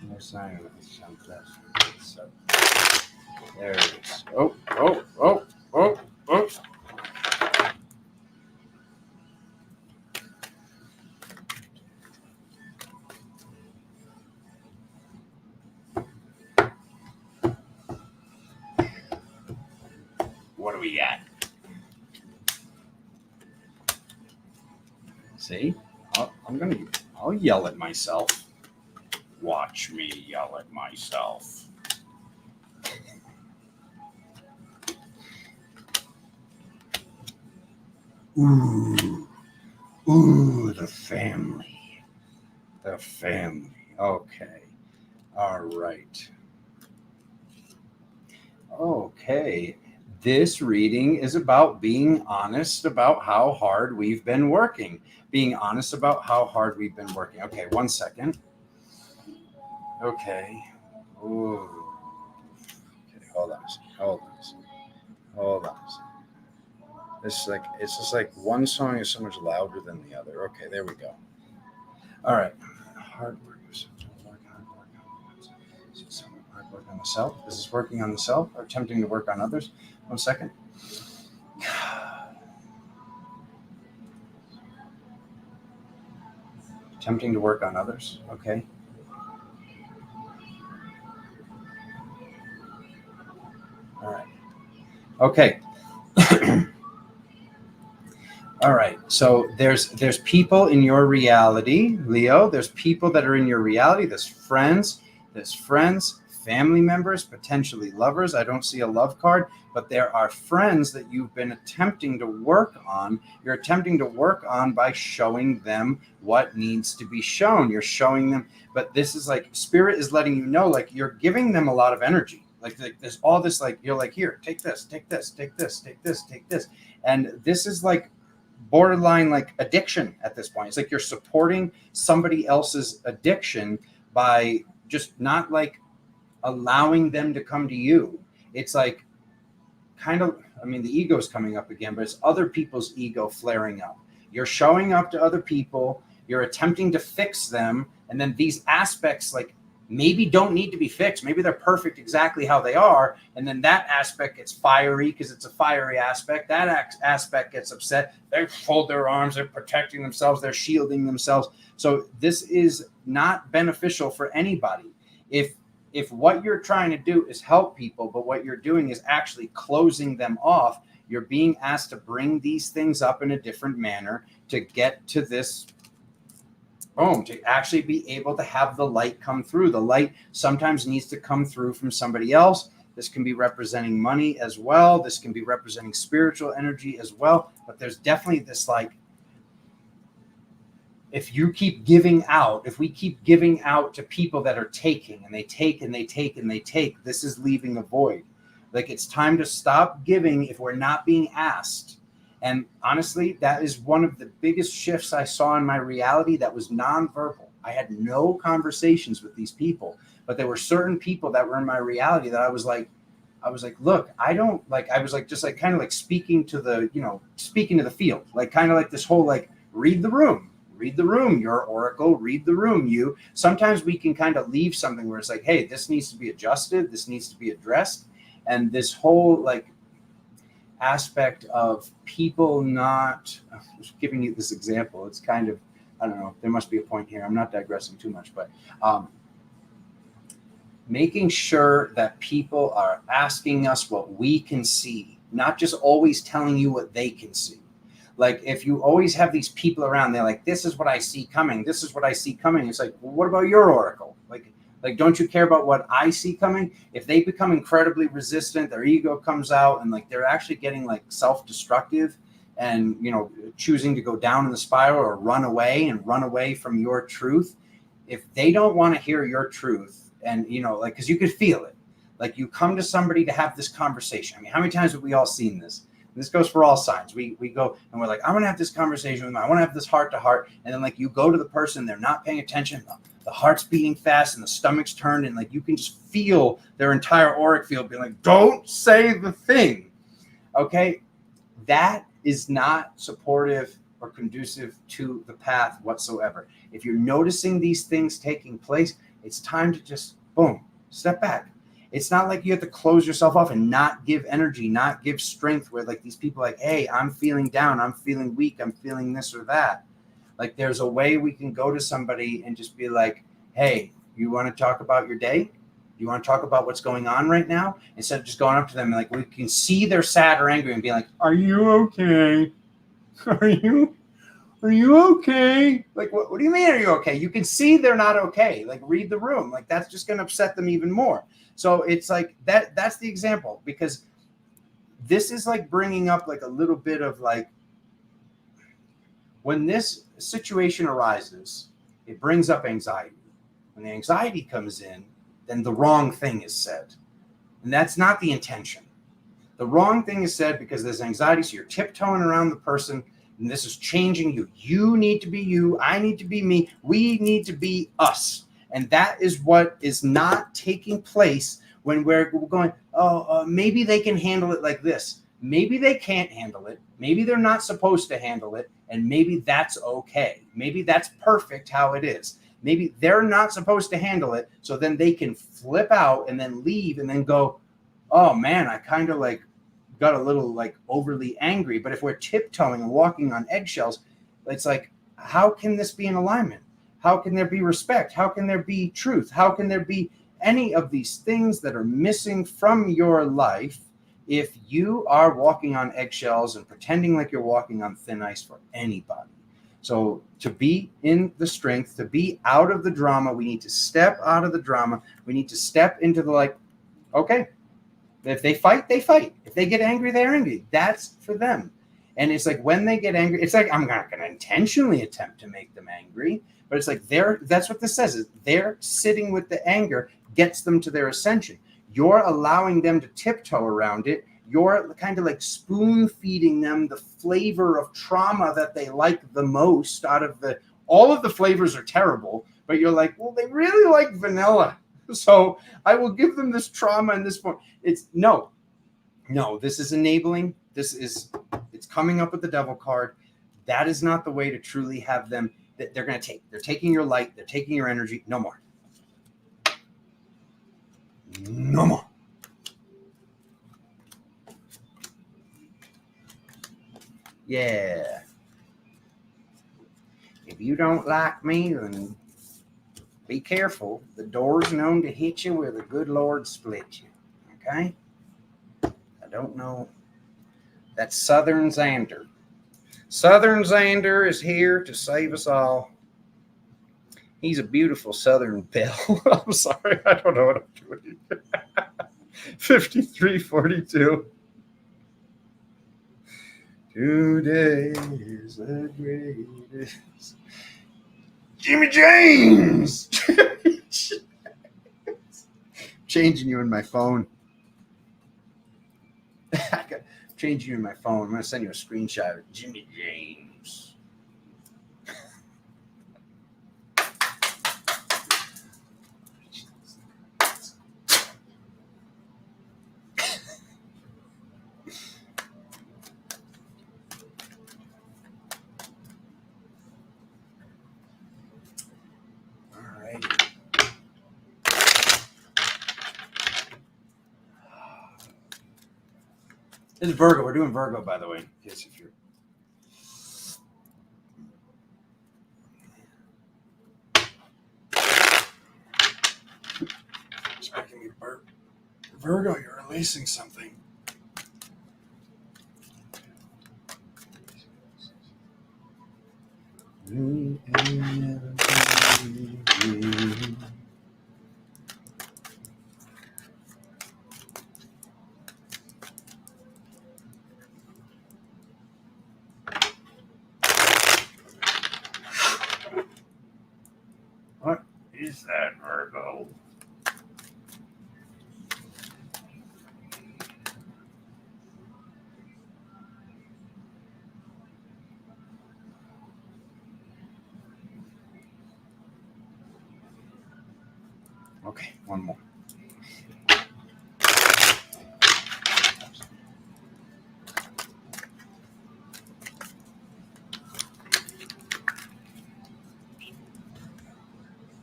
S2: No sign of it. So, there it is. Oh. What do we got? See? I'll yell at myself. Watch me yell at myself. Ooh, the family. The family. Okay. All right. Okay. This reading is about being honest about how hard we've been working. Being honest about how hard we've been working. Okay, 1 second. Okay. Ooh. Okay, hold on a second. It's just like one song is so much louder than the other. Okay, there we go. All right. Hard work. Hard work on the self. Is this working on the self or attempting to work on others? 1 second. Attempting to work on others. Okay. All right. Okay. All right. So there's people in your reality, Leo. There's people that are in your reality. There's friends, family members, potentially lovers. I don't see a love card, but there are friends that you've been attempting to work on. You're attempting to work on by showing them what needs to be shown. You're showing them, but this is like spirit is letting you know, like you're giving them a lot of energy. Like there's all this, like you're like, here, take this. And this is like borderline like addiction at this point. It's like you're supporting somebody else's addiction by just not like allowing them to come to you. It's like kind of, I mean, the ego's coming up again, but it's other people's ego flaring up. You're showing up to other people, you're attempting to fix them, and then these aspects like maybe don't need to be fixed. Maybe they're perfect exactly how they are. And then that aspect gets fiery because it's a fiery aspect. That aspect gets upset. They fold their arms. They're protecting themselves. They're shielding themselves. So this is not beneficial for anybody. If what you're trying to do is help people, but what you're doing is actually closing them off, you're being asked to bring these things up in a different manner to get to this to actually be able to have the light come through. The light sometimes needs to come through from somebody else. This can be representing money as well. This can be representing spiritual energy as well. But there's definitely this like, if we keep giving out to people that are taking and they take and they take and they take, this is leaving a void. Like it's time to stop giving if we're not being asked. And honestly, that is one of the biggest shifts I saw in my reality that was nonverbal. I had no conversations with these people, but there were certain people that were in my reality that I was like, look, I don't like, I was like, just like kind of like speaking to the field, like kind of like this whole, like, read the room, your oracle, read the room. You, sometimes we can kind of leave something where it's like, hey, this needs to be adjusted. This needs to be addressed. And this whole like aspect of people not, I'm just giving you this example. It's kind of, I don't know, there must be a point here. I'm not digressing too much, but making sure that people are asking us what we can see, not just always telling you what they can see. Like if you always have these people around, they're like, this is what I see coming. This is what I see coming. It's like, well, what about your oracle? Like, don't you care about what I see coming? If they become incredibly resistant, their ego comes out and like they're actually getting like self-destructive and, you know, choosing to go down in the spiral or run away from your truth. If they don't want to hear your truth and, you know, like, cause you could feel it. Like you come to somebody to have this conversation. I mean, how many times have we all seen this? This goes for all signs. We go and we're like, I want to have this conversation with them. I want to have this heart to heart. And then like you go to the person, they're not paying attention. The heart's beating fast and the stomach's turned. And like you can just feel their entire auric field being like, don't say the thing. Okay. That is not supportive or conducive to the path whatsoever. If you're noticing these things taking place, it's time to just, boom, step back. It's not like you have to close yourself off and not give energy, not give strength where like these people are like, hey, I'm feeling down, I'm feeling weak, I'm feeling this or that. Like there's a way we can go to somebody and just be like, hey, you want to talk about your day? You want to talk about what's going on right now? Instead of just going up to them and like we can see they're sad or angry and be like, are you okay? Are you okay? Like, what do you mean, are you okay? You can see they're not okay. Like, read the room. Like, that's just going to upset them even more. So it's like that's the example, because this is like bringing up like a little bit of like, when this situation arises, it brings up anxiety. When the anxiety comes in, then the wrong thing is said. And that's not the intention. The wrong thing is said because there's anxiety. So you're tiptoeing around the person. And this is changing you. You need to be you. I need to be me. We need to be us. And that is what is not taking place when we're going, maybe they can handle it like this. Maybe they can't handle it. Maybe they're not supposed to handle it. And maybe that's okay. Maybe that's perfect how it is. Maybe they're not supposed to handle it. So then they can flip out and then leave and then go, oh man, I kind of like got a little like overly angry. But if we're tiptoeing and walking on eggshells, it's like, how can this be in alignment? How can there be respect? How can there be truth? How can there be any of these things that are missing from your life if you are walking on eggshells and pretending like you're walking on thin ice for anybody? So to be in the strength, to be out of the drama, we need to step out of the drama. We need to step into the like, okay, if they fight, they fight. If they get angry, they're angry. That's for them. And it's like when they get angry, it's like I'm not going to intentionally attempt to make them angry, but it's like that's what this says, is they're sitting with the anger gets them to their ascension. You're allowing them to tiptoe around it. You're kind of like spoon feeding them the flavor of trauma that they like the most out of all of the flavors are terrible, but you're like, well, they really like vanilla. So I will give them this trauma in this form. It's no, this is enabling. It's coming up with the devil card. That is not the way to truly have them. That they're going to take. They're taking your light. They're taking your energy. No more. No more. Yeah. If you don't like me, then be careful. The door's known to hit you where the good Lord split you. Okay? I don't know. That's Southern Xander. Southern Xander is here to save us all. He's a beautiful Southern belle. I'm sorry. I don't know what I'm doing. 5342. Today is the greatest. Jimmy James! Changing you in my phone. Changing you in my phone. I'm going to send you a screenshot of Jimmy James. This is Virgo. We're doing Virgo, by the way. Yes, if you're. Sorry. Virgo, you're releasing something. What is that, Virgo? Okay, one more.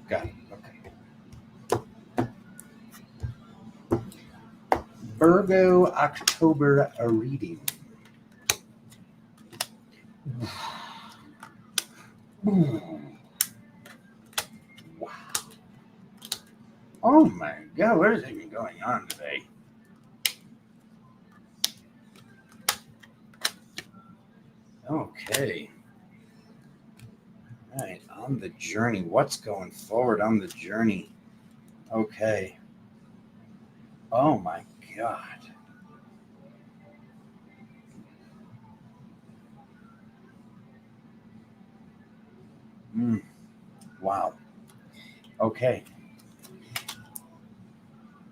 S2: Got it. Okay. Virgo October reading. Wow. Oh my God, what is even going on today? Okay. All right, on the journey. What's going forward on the journey? Okay. Oh my God. Wow. Okay.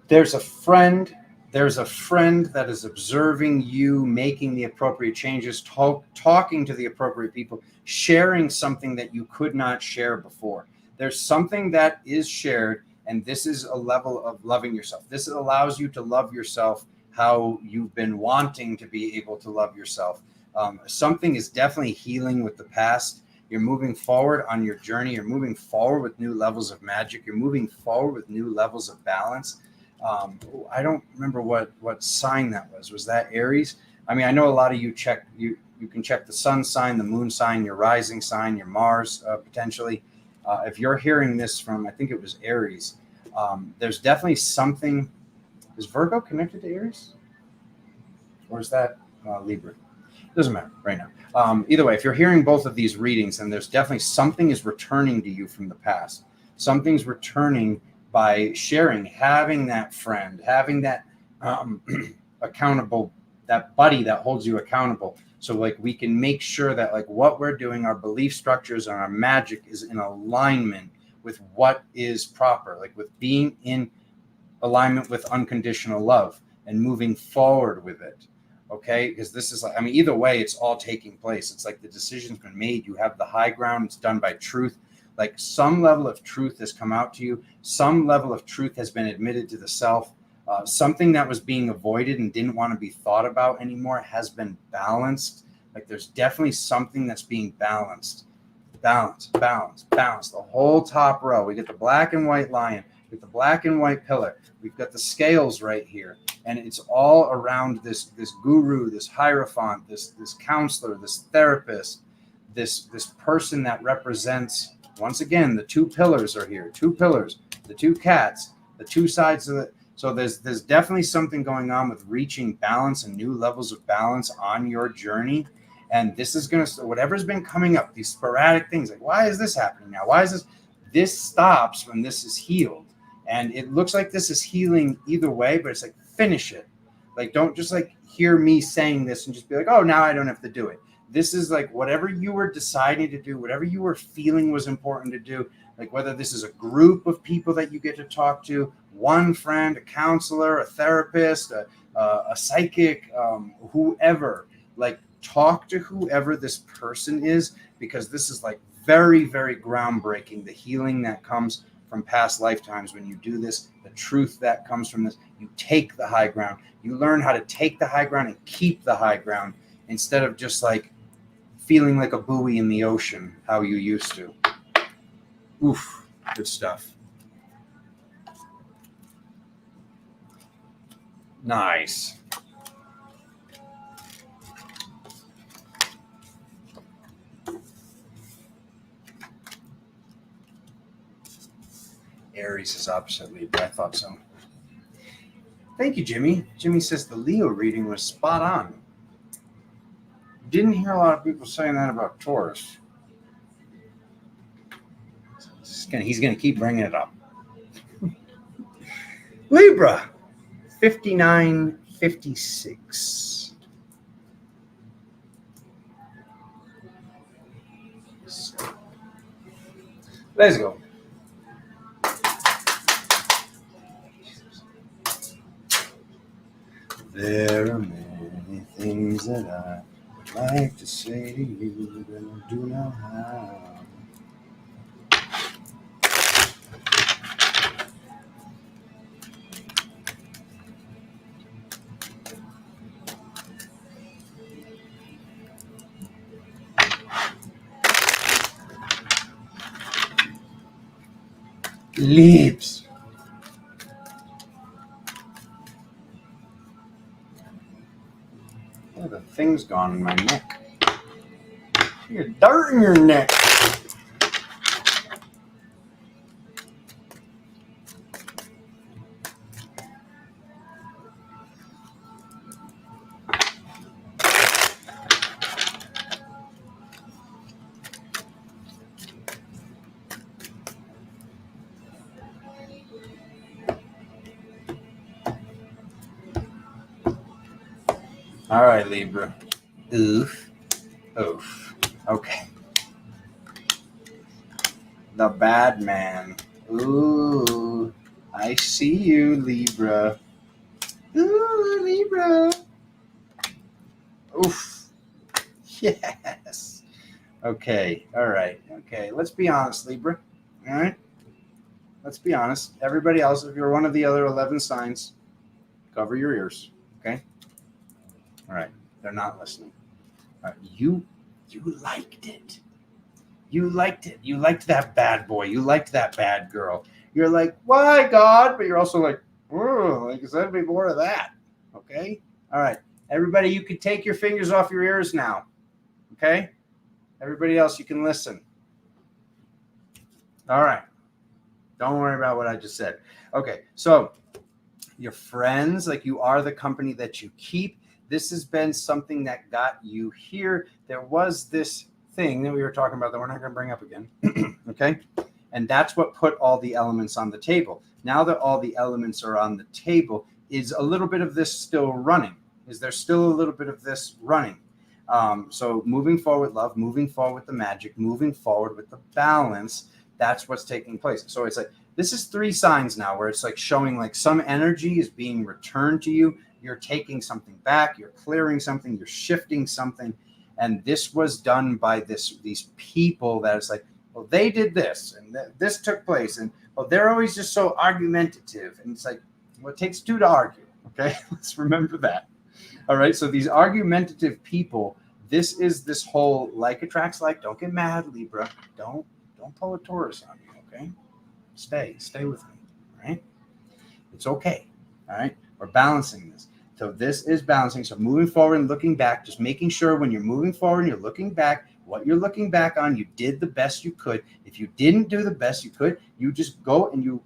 S2: There's a friend that is observing you making the appropriate changes, talking to the appropriate people, sharing something that you could not share before. There's something that is shared, and this is a level of loving yourself. This allows you to love yourself how you've been wanting to be able to love yourself. Something is definitely healing with the past. You're moving forward on your journey. You're moving forward with new levels of magic. You're moving forward with new levels of balance. I don't remember what sign that was. Was that Aries? I mean, I know a lot of you can check the sun sign, the moon sign, your rising sign, your Mars potentially. If you're hearing this from, I think it was Aries, there's definitely something. Is Virgo connected to Aries? Or is that Libra? Doesn't matter right now. Either way, if you're hearing both of these readings, then there's definitely something is returning to you from the past. Something's returning by sharing, having that friend, having that accountable, that buddy that holds you accountable. So like we can make sure that like what we're doing, our belief structures and our magic is in alignment with what is proper, like with being in alignment with unconditional love and moving forward with it. Okay, because this is like, I mean, either way, it's all taking place. It's like the decision's been made. You have the high ground. It's done by truth. Like some level of truth has come out to you. Some level of truth has been admitted to the self. Something that was being avoided and didn't want to be thought about anymore has been balanced. Like there's definitely something that's being balanced. Balance, balance, balance. The whole top row. We get the black and white lion. We get the black and white pillar. We've got the scales right here. And it's all around this guru, this hierophant, this counselor, this therapist, this person that represents, once again, the two pillars are here. Two pillars, the two cats, the two sides of it. So there's definitely something going on with reaching balance and new levels of balance on your journey. And this is going to, whatever's been coming up, these sporadic things, like, why is this happening now? Why is this? This stops when this is healed. And it looks like this is healing either way, but it's like, finish it. Like, don't just like hear me saying this and just be like, oh, now I don't have to do it. This is like whatever you were deciding to do, whatever you were feeling was important to do, like whether this is a group of people that you get to talk to, one friend, a counselor, a therapist, a psychic, whoever, like talk to whoever this person is, because this is like very, very groundbreaking. The healing that comes from past lifetimes when you do this, the truth that comes from this, you take the high ground. You learn how to take the high ground and keep the high ground instead of just like feeling like a buoy in the ocean, how you used to. Oof, good stuff. Nice. Aries is opposite Libra. I thought so. Thank you, Jimmy. Jimmy says the Leo reading was spot on. Didn't hear a lot of people saying that about Taurus. He's going to keep bringing it up. Libra, 5956. Let's go. There are many things that I would like to say to you, but I do not have. Lips. Oh, the thing's gone in my neck. You got dirt in your neck. All right, Libra. Oof. Oof. Okay. The bad man. Ooh. I see you, Libra. Ooh, Libra. Oof. Yes. Okay. All right. Okay. Let's be honest, Libra. All right. Let's be honest. Everybody else, if you're one of the other 11 signs, cover your ears. Okay. All right. They're not listening. All right. You liked it. You liked it. You liked that bad boy. You liked that bad girl. You're like, why, God? But you're also like, oh, like, send me more of that. Okay? All right. Everybody, you can take your fingers off your ears now. Okay? Everybody else, you can listen. All right. Don't worry about what I just said. Okay. So your friends, like you are the company that you keep. This has been something that got you here. There was this thing that we were talking about that we're not going to bring up again. Okay. And that's what put all the elements on the table. Now that all the elements are on the table, is a little bit of this still running? Is there still a little bit of this running? So moving forward, love, moving forward with the magic, moving forward with the balance, that's what's taking place. So it's like, this is 3 signs now where it's like showing like some energy is being returned to you. You're taking something back, you're clearing something, you're shifting something. And this was done by these people that it's like, well, they did this and this took place. And well, they're always just so argumentative. And it's like, well, it takes 2 to argue. Okay, let's remember that. All right, so these argumentative people, this is this whole like attracts like. Don't get mad, Libra. Don't pull a Taurus on me, okay? Stay with me, all right? It's okay, all right? We're balancing this. So this is balancing. So moving forward and looking back, just making sure when you're moving forward and you're looking back, what you're looking back on, you did the best you could. If you didn't do the best you could, you just go and you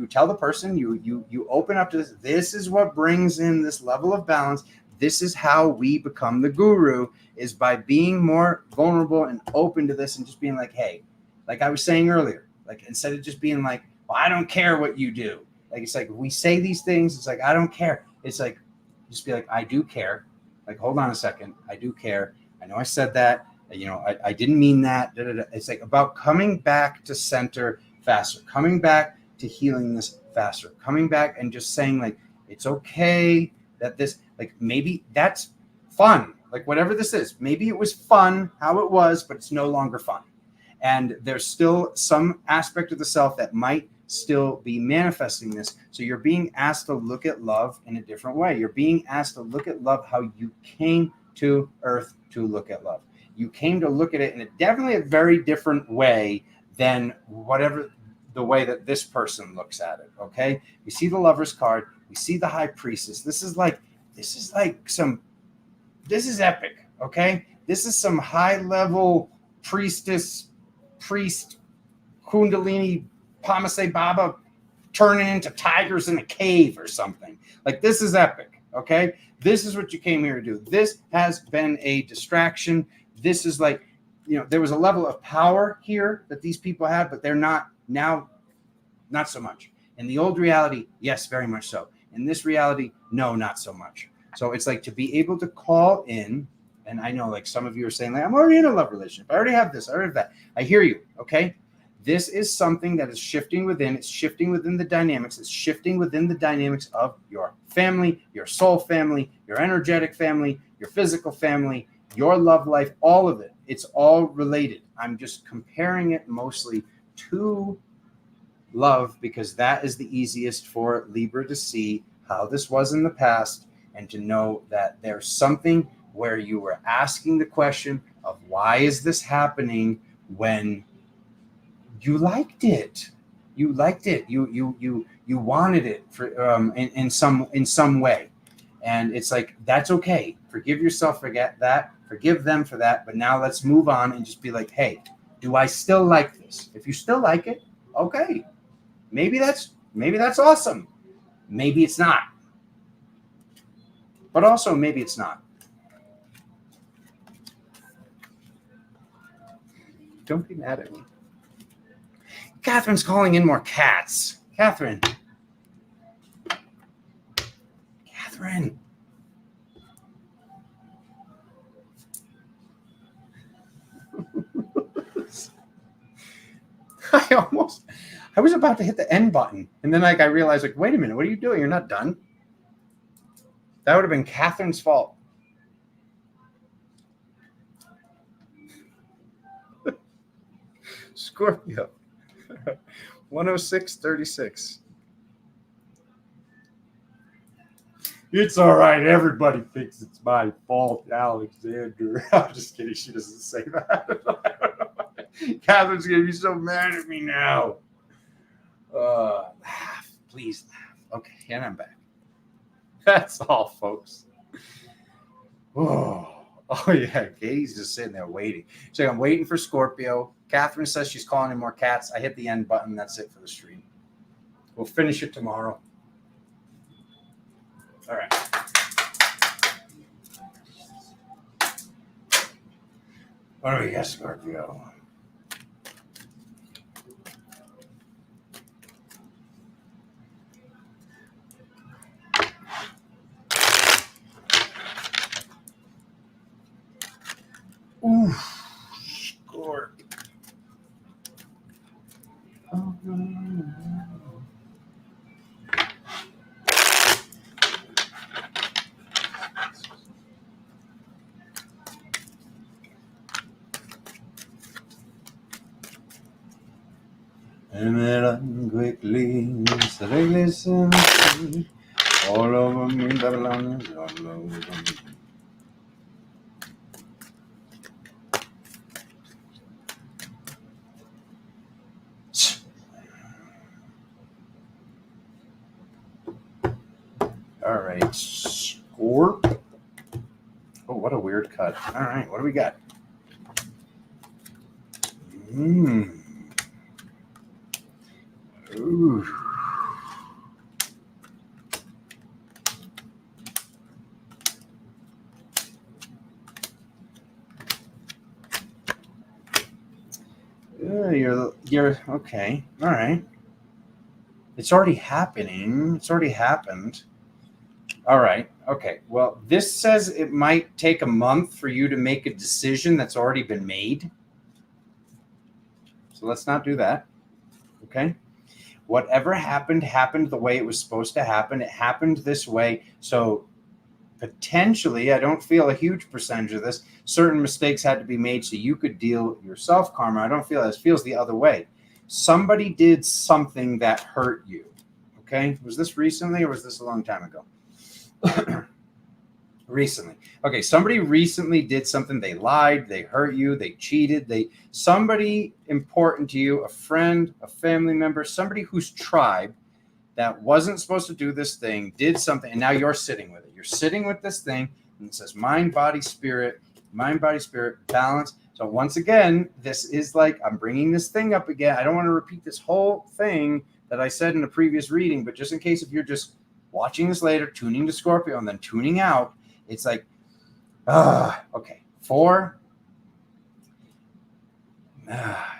S2: tell the person, you open up to this. This is what brings in this level of balance. This is how we become the guru, is by being more vulnerable and open to this and just being like, hey, like I was saying earlier, like instead of just being like, well, I don't care what you do. Like, it's like we say these things. It's like, I don't care. It's like, just be like, I do care. Like, hold on a second. I do care. I know I said that. You know, I didn't mean that. Da, da, da. It's like about coming back to center faster, coming back to healing this faster, coming back and just saying like, it's okay that this, like maybe that's fun. Like whatever this is, maybe it was fun how it was, but it's no longer fun. And there's still some aspect of the self that might still be manifesting this. So you're being asked to look at love in a different way. You're being asked to look at love how you came to Earth to look at love. You came to look at it in a very different way than whatever the way that this person looks at it. Okay. We see the Lover's card. We see the High Priestess. This is epic. Okay. This is some high level priest, Kundalini, Pamase Baba turning into tigers in a cave or something. Like, this is epic, okay? This is what you came here to do. This has been a distraction. This is like, there was a level of power here that these people had, but they're not now, not so much. In the old reality, yes, very much so. In this reality, no, not so much. So it's like to be able to call in, and I know like some of you are saying, like, I'm already in a love relationship. I already have this. I already have that. I hear you, okay? This is something that is shifting within. It's shifting within the dynamics. It's shifting within the dynamics of your family, your soul family, your energetic family, your physical family, your love life, all of it. It's all related. I'm just comparing it mostly to love because that is the easiest for Libra to see how this was in the past and to know that there's something where you were asking the question of why is this happening when you liked it. You liked it. You wanted it for in some way. And it's like, that's okay. Forgive yourself, forget that, forgive them for that. But now let's move on and just be like, hey, do I still like this? If you still like it, okay. Maybe that's awesome. Maybe it's not. But also maybe it's not. Don't be mad at me. Catherine's calling in more cats. Catherine. I was about to hit the end button. And then I realized, like, wait a minute, what are you doing? You're not done. That would have been Catherine's fault. Scorpio. 106.36. It's all right. Everybody thinks it's my fault, Alexander. I'm just kidding. She doesn't say that. Catherine's going to be so mad at me now. Laugh. Please laugh. Okay, and I'm back. That's all, folks. Oh yeah. Katie's just sitting there waiting. She's like, I'm waiting for Scorpio. Catherine says she's calling in more cats. I hit the end button. That's it for the stream. We'll finish it tomorrow. All right. What do we got, Scorpio? Ooh, Scorp. Oh, no. And then quickly, so they listen all over me, Babylon is all over me. All right, Scorp. Oh, what a weird cut. All right, what do we got? Ooh. You're okay. All right. It's already happening. It's already happened. All right. Okay. Well, this says it might take a month for you to make a decision that's already been made. So let's not do that. Okay. Whatever happened the way it was supposed to happen. It happened this way. So potentially, I don't feel a huge percentage of this. Certain mistakes had to be made so you could deal yourself karma. I don't feel that. It feels the other way. Somebody did something that hurt you. Okay. Was this recently or was this a long time ago? Recently. Okay. Somebody recently did something. They lied. They hurt you. They cheated. Somebody important to you, a friend, a family member, somebody whose tribe that wasn't supposed to do this thing, did something, and now you're sitting with it. You're sitting with this thing, and it says mind, body, spirit, balance. So once again, this is like, I'm bringing this thing up again. I don't want to repeat this whole thing, that I said in a previous reading, but just in case if you're just watching this later, tuning to Scorpio and then tuning out, it's like, okay, 4.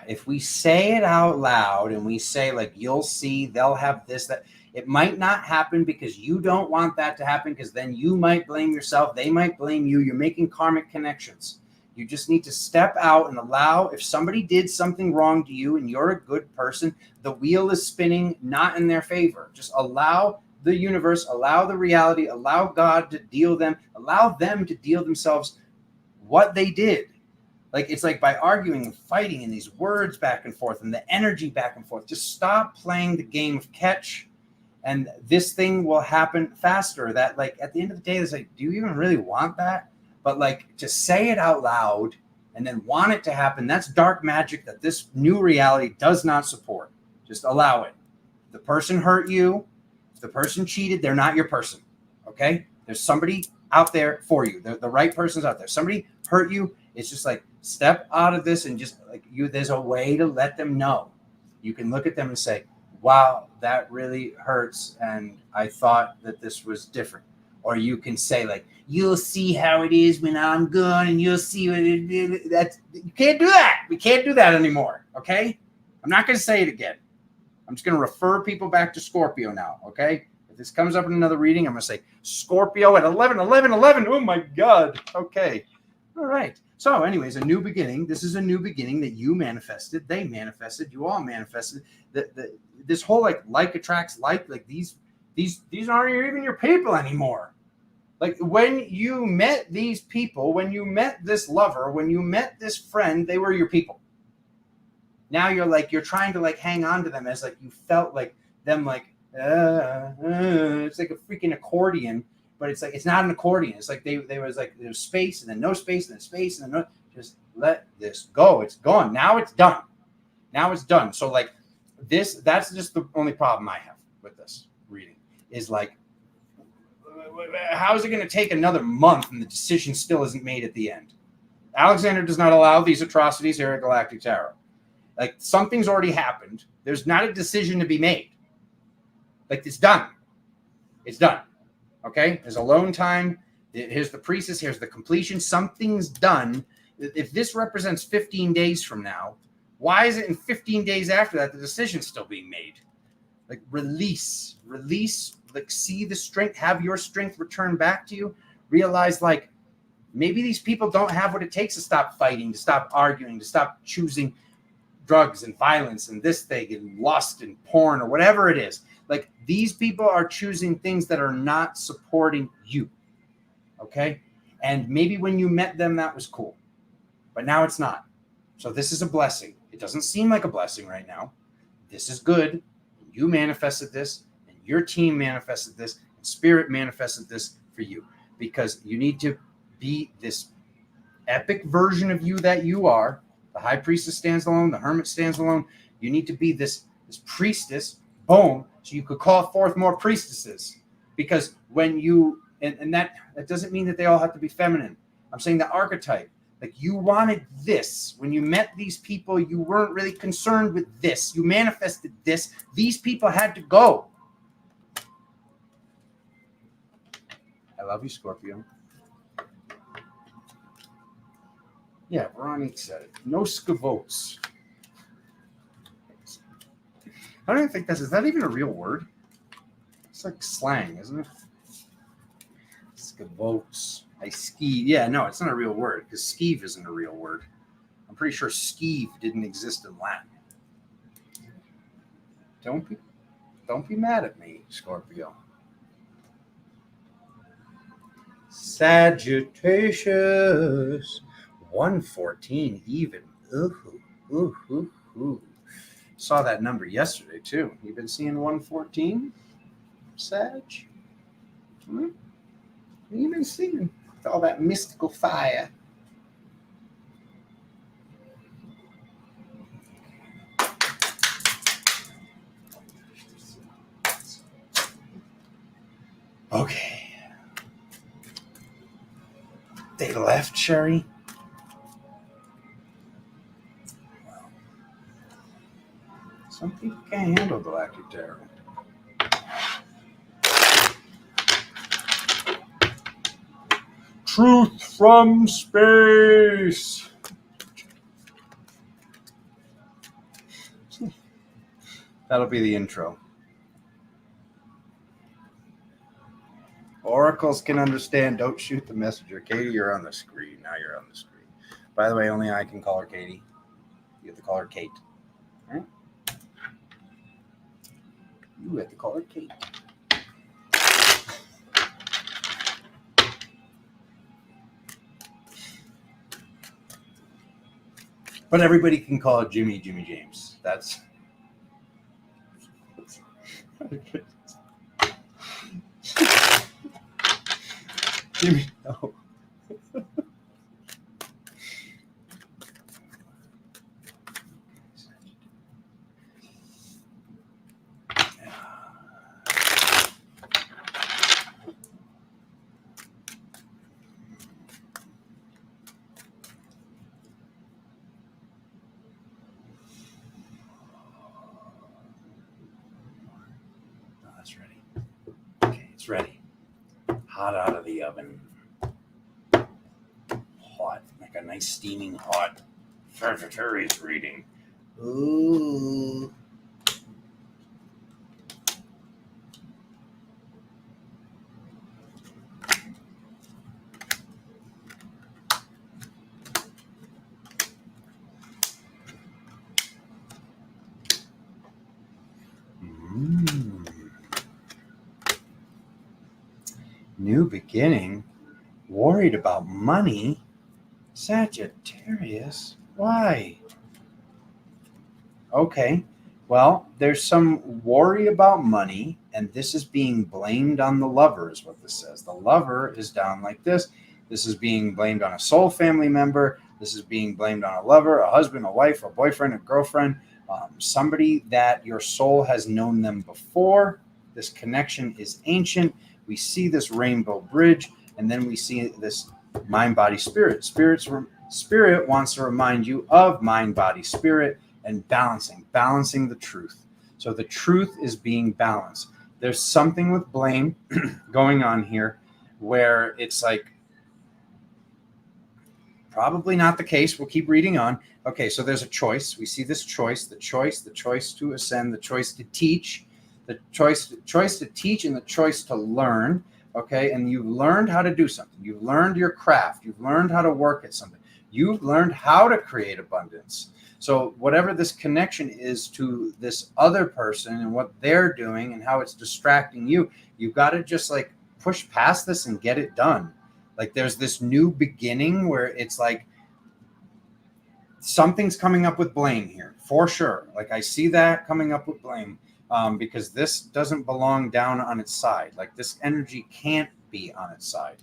S2: If we say it out loud and we say like, you'll see, they'll have this, that, it might not happen because you don't want that to happen, because then you might blame yourself. They might blame you. You're making karmic connections. You just need to step out and allow, if somebody did something wrong to you and you're a good person, the wheel is spinning not in their favor. Just allow the universe, allow the reality, allow God to deal them, allow them to deal themselves what they did. Like, it's like by arguing and fighting and these words back and forth and the energy back and forth, just stop playing the game of catch, and this thing will happen faster. That, like, at the end of the day, it's like, do you even really want that? But like, to say it out loud and then want it to happen, that's dark magic that this new reality does not support. Just allow it. If the person hurt you, if the person cheated, they're not your person. Okay? There's somebody out there for you. The right person's out there. Somebody hurt you. It's just like, step out of this and just like, there's a way to let them know. You can look at them and say, wow, that really hurts, and I thought that this was different. Or you can say like, you'll see how it is when I'm gone, and you'll see what it is. That's, you can't do that. We can't do that anymore. Okay? I'm not going to say it again. I'm just going to refer people back to Scorpio now. Okay? If this comes up in another reading, I'm going to say Scorpio at 11, 11, 11. Oh my God. Okay. All right. So anyways, a new beginning. This is a new beginning that you manifested. They manifested. You all manifested. This whole like attracts like these aren't even your people anymore. Like, when you met these people, when you met this lover, when you met this friend, they were your people. Now you're trying to like hang on to them as like you felt like them, like it's like a freaking accordion, but it's like, it's not an accordion. It's like they was like, there's space and then no space and then space and then no. Just let this go. It's gone. Now it's done. Now it's done. So like that's just the only problem I have with this reading is like, how is it going to take another month and the decision still isn't made at the end? Alexander does not allow these atrocities here at Galactic Tarot. Like, something's already happened. There's not a decision to be made. Like, it's done. It's done. Okay? There's alone time. Here's the priestess. Here's the completion. Something's done. If this represents 15 days from now, why is it in 15 days after that the decision's still being made? Like, release, like, see the strength, have your strength return back to you. Realize, like, maybe these people don't have what it takes to stop fighting, to stop arguing, to stop choosing drugs and violence and this thing and lust and porn or whatever it is. Like, these people are choosing things that are not supporting you. Okay? And maybe when you met them, that was cool. But now it's not. So this is a blessing. It doesn't seem like a blessing right now. This is good. You manifested this, and your team manifested this, and Spirit manifested this for you, because you need to be this epic version of you that you are. The High Priestess stands alone. The Hermit stands alone. You need to be this priestess, boom, so you could call forth more priestesses. Because when you, and that doesn't mean that they all have to be feminine. I'm saying the archetype. Like, you wanted this. When you met these people, you weren't really concerned with this. You manifested this. These people had to go. I love you, Scorpio. Yeah, Veronique said it. No skavotes. I don't even think is that even a real word? It's like slang, isn't it? Skavotes. I ski. Yeah, no, it's not a real word, because skeeve isn't a real word. I'm pretty sure skeeve didn't exist in Latin. Don't be mad at me, Scorpio. Sagittarius. 114 even. Ooh. Saw that number yesterday too. You've been seeing 114, Sag? What have you been seeing? All that mystical fire. Okay. They left, Sherry. Well, some people Can't handle Galactic Tarot. Truth from space. That'll be the intro. Oracles can understand. Don't shoot the messenger. Katie, you're on the screen. Now you're on the screen. By the way, only I can call her Katie. You have to call her Kate. All right? You have to call her Kate. But everybody can call it Jimmy James. That's Jimmy. No. Ready. Hot out of the oven. Hot. Like a nice steaming hot Sagittarius reading. Ooh. New beginning, worried about money. Sagittarius, why? Okay, well, there's some worry about money, and this is being blamed on the lover, is what this says. The lover is down like this. This is being blamed on a soul family member. This is being blamed on a lover, a husband, a wife, a boyfriend, a girlfriend, somebody that your soul has known them before. This connection is ancient. We see this rainbow bridge, and then we see this mind, body, spirit. Spirit wants to remind you of mind, body, spirit, and balancing the truth. So the truth is being balanced. There's something with blame going on here where it's like probably not the case. We'll keep reading on. Okay, so there's a choice. We see this choice, the choice to ascend, the choice to teach, the choice to teach, and the choice to learn. Okay, and you've learned how to do something. You've learned your craft. You've learned how to work at something. You've learned how to create abundance. So whatever this connection is to this other person and what they're doing and how it's distracting you, you've got to just like push past this and get it done. Like there's this new beginning where it's like something's coming up with blame here for sure. Like I see that coming up with blame because this doesn't belong down on its side. Like this energy can't be on its side.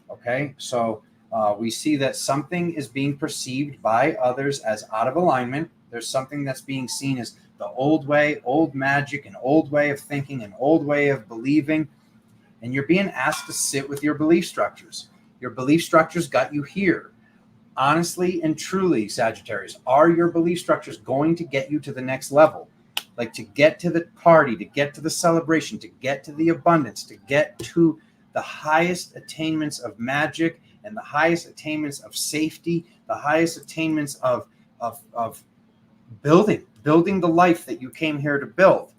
S2: Okay, so we see that something is being perceived by others as out of alignment. There's something that's being seen as the old way, old magic, an old way of thinking, an old way of believing. And you're being asked to sit with your belief structures. Your belief structures got you here. Honestly and truly, Sagittarius, are your belief structures going to get you to the next level? Like to get to the party, to get to the celebration, to get to the abundance, to get to the highest attainments of magic and the highest attainments of safety, the highest attainments of building the life that you came here to build.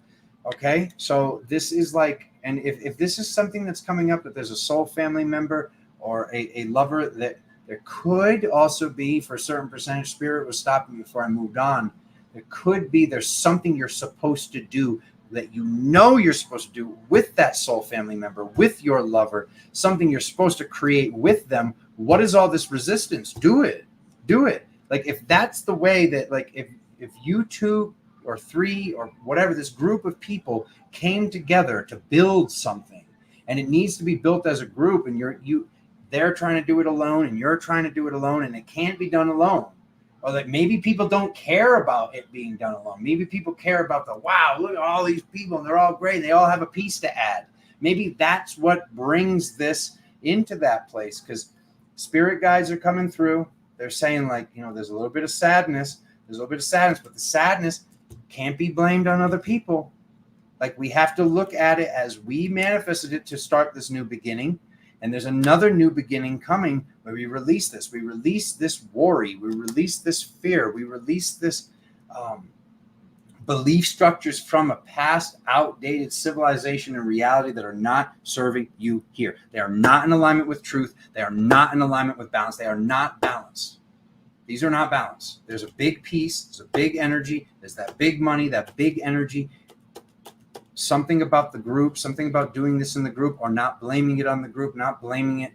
S2: Okay, so this is like, and if this is something that's coming up, that there's a soul family member or a lover, that there could also be, for a certain percentage, spirit was stopping me before I moved on. There could be, there's something you're supposed to do that you know you're supposed to do with that soul family member, with your lover, something you're supposed to create with them. What is all this resistance? Do it. Like if that's the way that, like if you two or three or whatever, this group of people came together to build something, and it needs to be built as a group, and they're trying to do it alone and you're trying to do it alone, and it can't be done alone. Or like maybe people don't care about it being done alone. Maybe people care about the, wow, look at all these people and they're all great. They all have a piece to add. Maybe that's what brings this into that place, because spirit guides are coming through. They're saying like, there's a little bit of sadness. But the sadness Can't be blamed on other people. Like, we have to look at it as we manifested it to start this new beginning. And there's another new beginning coming where we release this. We release this worry. We release this fear. We release this belief structures from a past outdated civilization and reality that are not serving you here. They are not in alignment with truth. They are not in alignment with balance. They are not balanced. These are not balanced. There's a big piece. There's a big energy. There's that big money, that big energy. Something about the group, something about doing this in the group, or not blaming it on the group, not blaming it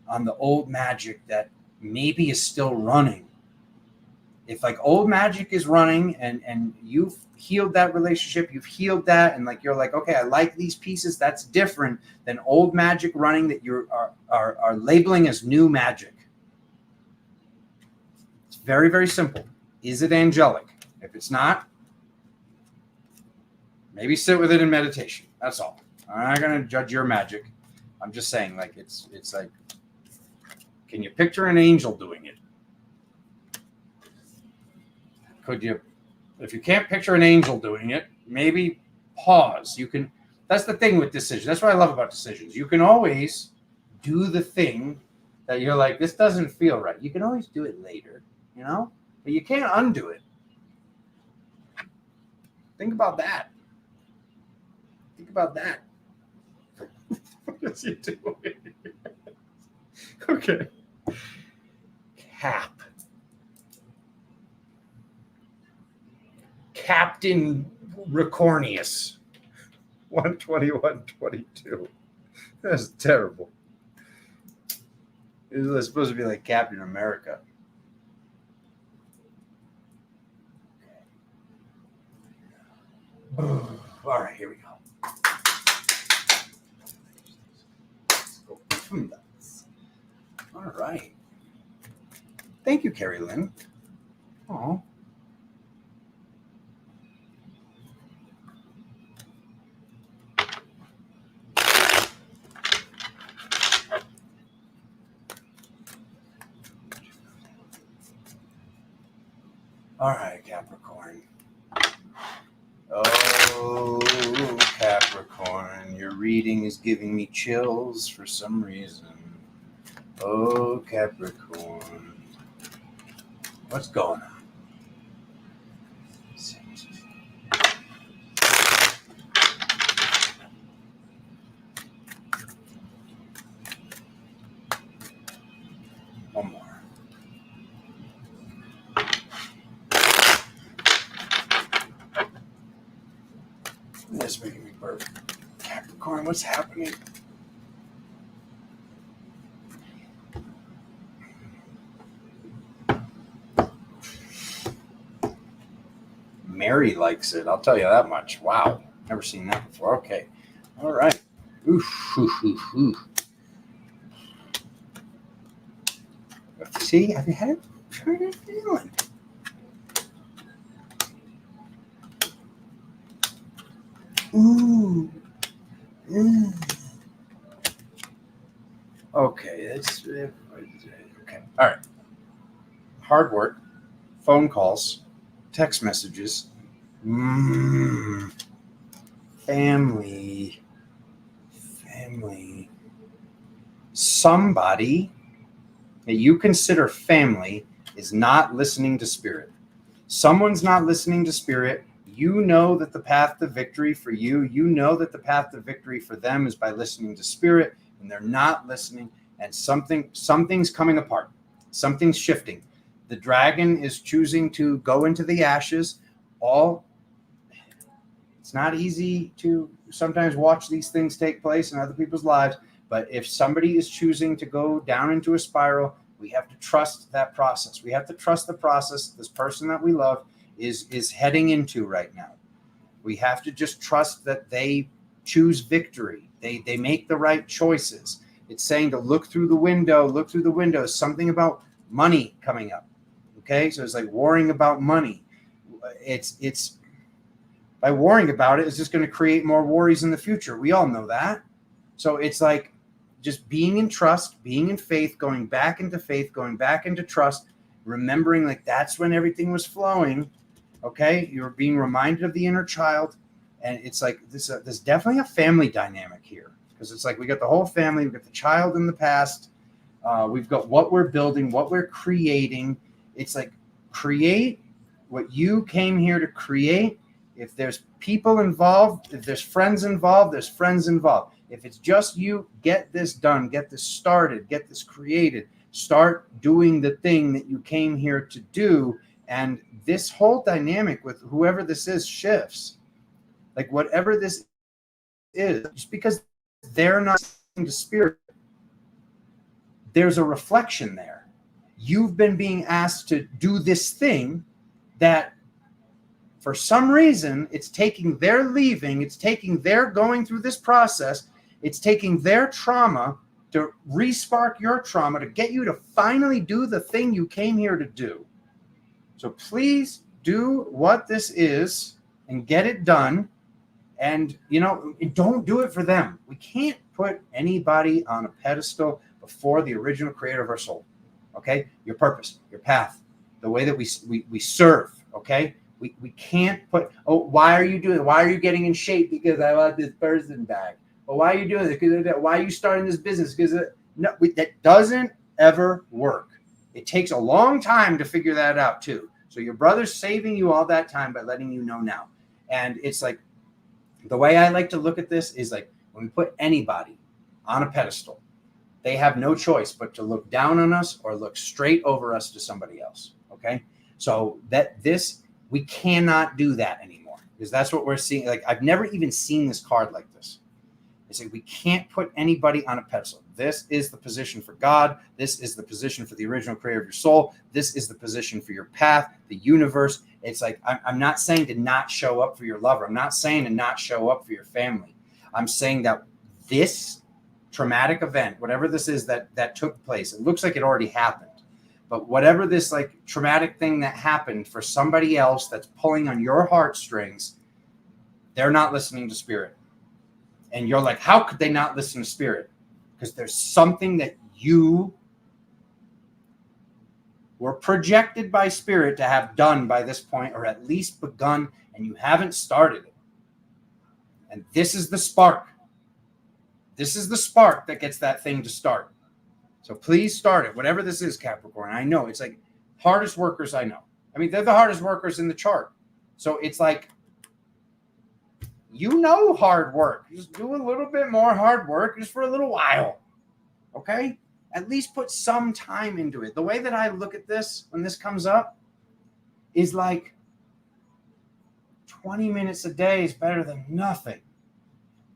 S2: on the old magic that maybe is still running. If like old magic is running and you've healed that relationship, you've healed that, and like you're like, okay, I like these pieces, that's different than old magic running that you are labeling as new magic. It's very, very simple. Is it angelic? If it's not, maybe sit with it in meditation. That's all. I'm not going to judge your magic. I'm just saying, like, it's like, can you picture an angel doing it? Could you, if you can't picture an angel doing it, maybe pause. You can, that's the thing with decisions. That's what I love about decisions. You can always do the thing that you're like, this doesn't feel right. You can always do it later, you know, but you can't undo it. Think about that. Think about that. What is he doing? Okay. Captain Recornius. 121.22. That's terrible. It was supposed to be like Captain America. All right, here we go. All right. Thank you, Carrie Lynn. Oh. All right, Capricorn. Oh, Capricorn, your reading is giving me chills for some reason. Oh, Capricorn. What's going on? One more. That's making me burp. Capricorn, what's happening? Mary likes it. I'll tell you that much. Wow. Never seen that before. Okay. All right. Oof, oof, oof, oof. See, have you had it? How are you feeling? Ooh. Okay. That's okay. All right. Hard work, phone calls, text messages, family. Somebody that you consider family is not listening to spirit. Someone's not listening to spirit. You know that the path to victory for you know that the path to victory for them is by listening to spirit, and they're not listening, and something's coming apart. Something's shifting. The dragon is choosing to go into the ashes. It's not easy to sometimes watch these things take place in other people's lives, but if somebody is choosing to go down into a spiral, we have to trust that process. We have to trust the process this person that we love is heading into right now. We have to just trust that they choose victory. They make the right choices. It's saying to look through the window, something about money coming up. Okay, so it's like worrying about money. It's by worrying about it, it's just going to create more worries in the future. We all know that. So it's like just being in trust, being in faith, going back into trust, remembering like that's when everything was flowing. Okay, you're being reminded of the inner child, and it's like there's definitely a family dynamic here, because it's like we got the whole family, we've got the child in the past, we've got what we're building, what we're creating. It's like create what you came here to create. If there's people involved, if there's friends involved, there's friends involved. If it's just you, get this done, get this started, get this created, start doing the thing that you came here to do. And this whole dynamic with whoever this is shifts. Like whatever this is, just because they're not into spirit, there's a reflection there. You've been being asked to do this thing that for some reason it's taking their leaving, it's taking their going through this process, it's taking their trauma to re-spark your trauma to get you to finally do the thing you came here to do. So please do what this is and get it done. And, don't do it for them. We can't put anybody on a pedestal before the original creator of our soul. Okay? Your purpose, your path, the way that we serve. Okay? We can't put, why are you doing it? Why are you getting in shape? Because I want this person back. Well, why are you doing this? Because why are you starting this business? Because that doesn't ever work. It takes a long time to figure that out too. So your brother's saving you all that time by letting you know now. And it's like, the way I like to look at this is like when we put anybody on a pedestal, they have no choice but to look down on us or look straight over us to somebody else. Okay. So we cannot do that anymore, because that's what we're seeing. Like, I've never even seen this card like this. It's like, we can't put anybody on a pedestal. This is the position for God. This is the position for the original creator of your soul. This is the position for your path, the universe. It's like, I'm not saying to not show up for your lover. I'm not saying to not show up for your family. I'm saying that this traumatic event, whatever this is that took place, it looks like it already happened. But whatever this like traumatic thing that happened for somebody else that's pulling on your heartstrings, they're not listening to spirit. And you're like, how could they not listen to spirit? Because there's something that you were projected by spirit to have done by this point, or at least begun, and you haven't started it. And this is the spark. This is the spark that gets that thing to start. So please start it, whatever this is, Capricorn. I know it's like hardest workers I know. I mean, they're the hardest workers in the chart. So it's like, hard work. Just do a little bit more hard work just for a little while. Okay? At least put some time into it. The way that I look at this when this comes up is like 20 minutes a day is better than nothing.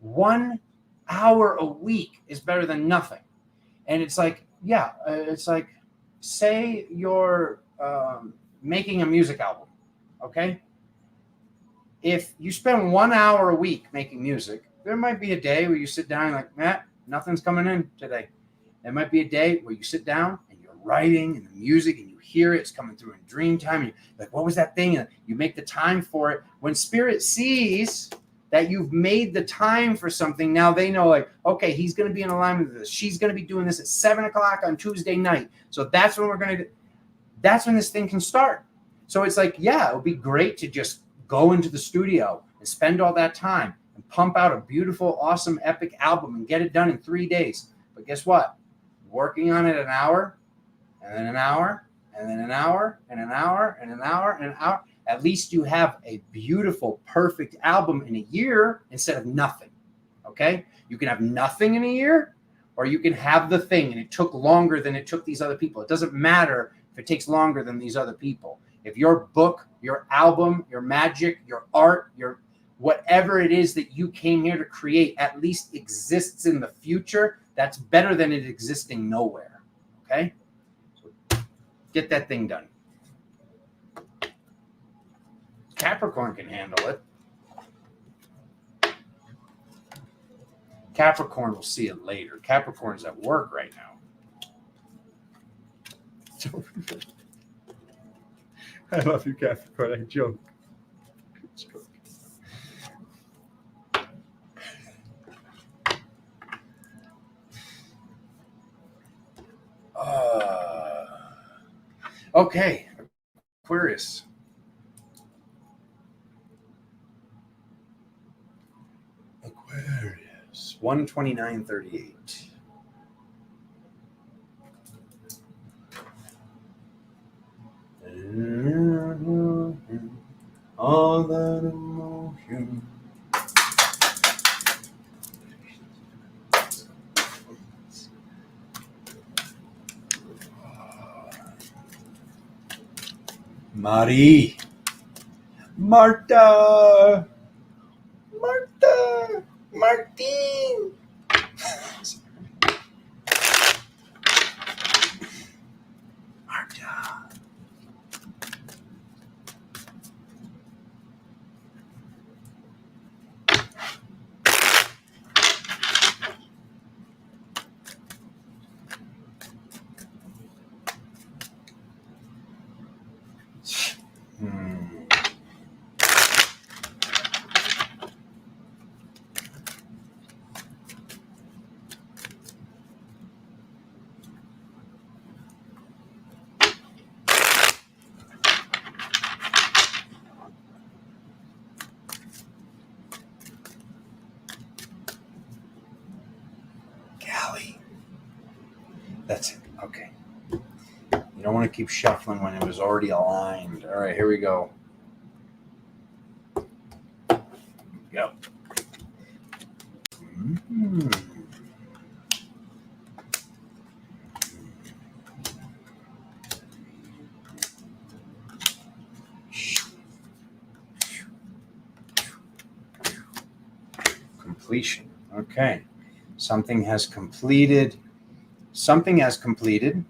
S2: 1 hour a week is better than nothing. And it's like, it's like, say you're making a music album, okay? If you spend 1 hour a week making music, there might be a day where you sit down and like, nothing's coming in today. There might be a day where you sit down and you're writing and the music and you hear it, it's coming through in dream time. And you're like, what was that thing? And you make the time for it. When spirit sees that you've made the time for something, now they know, like, okay, he's going to be in alignment with this. She's going to be doing this at 7:00 on Tuesday night. So that's when that's when this thing can start. So it's like, it would be great to just go into the studio and spend all that time and pump out a beautiful, awesome, epic album and get it done in 3 days. But guess what? Working on it an hour, and then an hour, and then an hour, and an hour, and an hour, and an hour. At least you have a beautiful, perfect album in a year instead of nothing. Okay? You can have nothing in a year, or you can have the thing, and it took longer than it took these other people. It doesn't matter if it takes longer than these other people. If your book, your album, your magic, your art, your whatever it is that you came here to create at least exists in the future, that's better than it existing nowhere. Okay? So get that thing done. Capricorn can handle it. Capricorn will see it later. Capricorn's at work right now. I love you, Capricorn. I joke. Okay, Aquarius. 129.38. All that emotion. Marie. Marta. Marta. Martine. Marta. Callie. That's it. Okay. You don't want to keep shuffling when it was already aligned. All right, here we go. Go. Completion. Okay. Something has completed. Something has completed,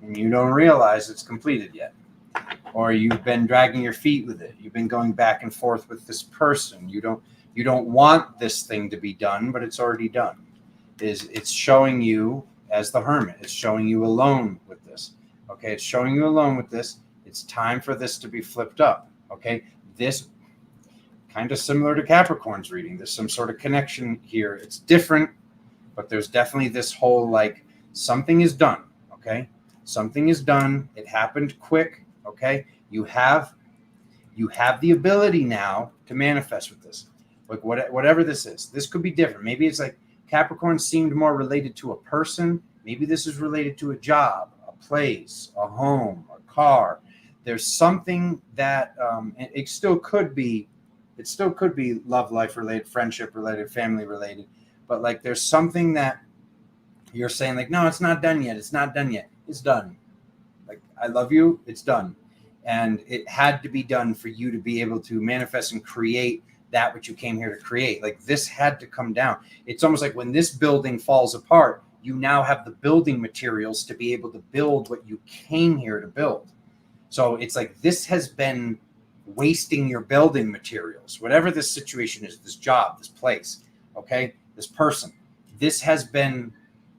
S2: and you don't realize it's completed yet. Or you've been dragging your feet with it. You've been going back and forth with this person. You don't want this thing to be done, but it's already done. It's showing you as the Hermit. It's showing you alone with this. Okay, it's showing you alone with this. It's time for this to be flipped up. Okay, this kind of similar to Capricorn's reading. There's some sort of connection here. It's different, but there's definitely this whole like something is done. Okay, something is done. It happened quick. Okay, you have the ability now to manifest with this. Like whatever this is, this could be different. Maybe it's like Capricorn seemed more related to a person. Maybe this is related to a job, a place, a home, a car. There's something that it still could be. It still could be love life related, friendship related, family related. But like there's something that you're saying like, no, it's not done yet. It's not done yet. It's done. Like, I love you. It's done. And it had to be done for you to be able to manifest and create that which you came here to create. Like this had to come down. It's almost like when this building falls apart, you now have the building materials to be able to build what you came here to build. So it's like this has been wasting your building materials, whatever this situation is, this job, this place, okay, this person, this has been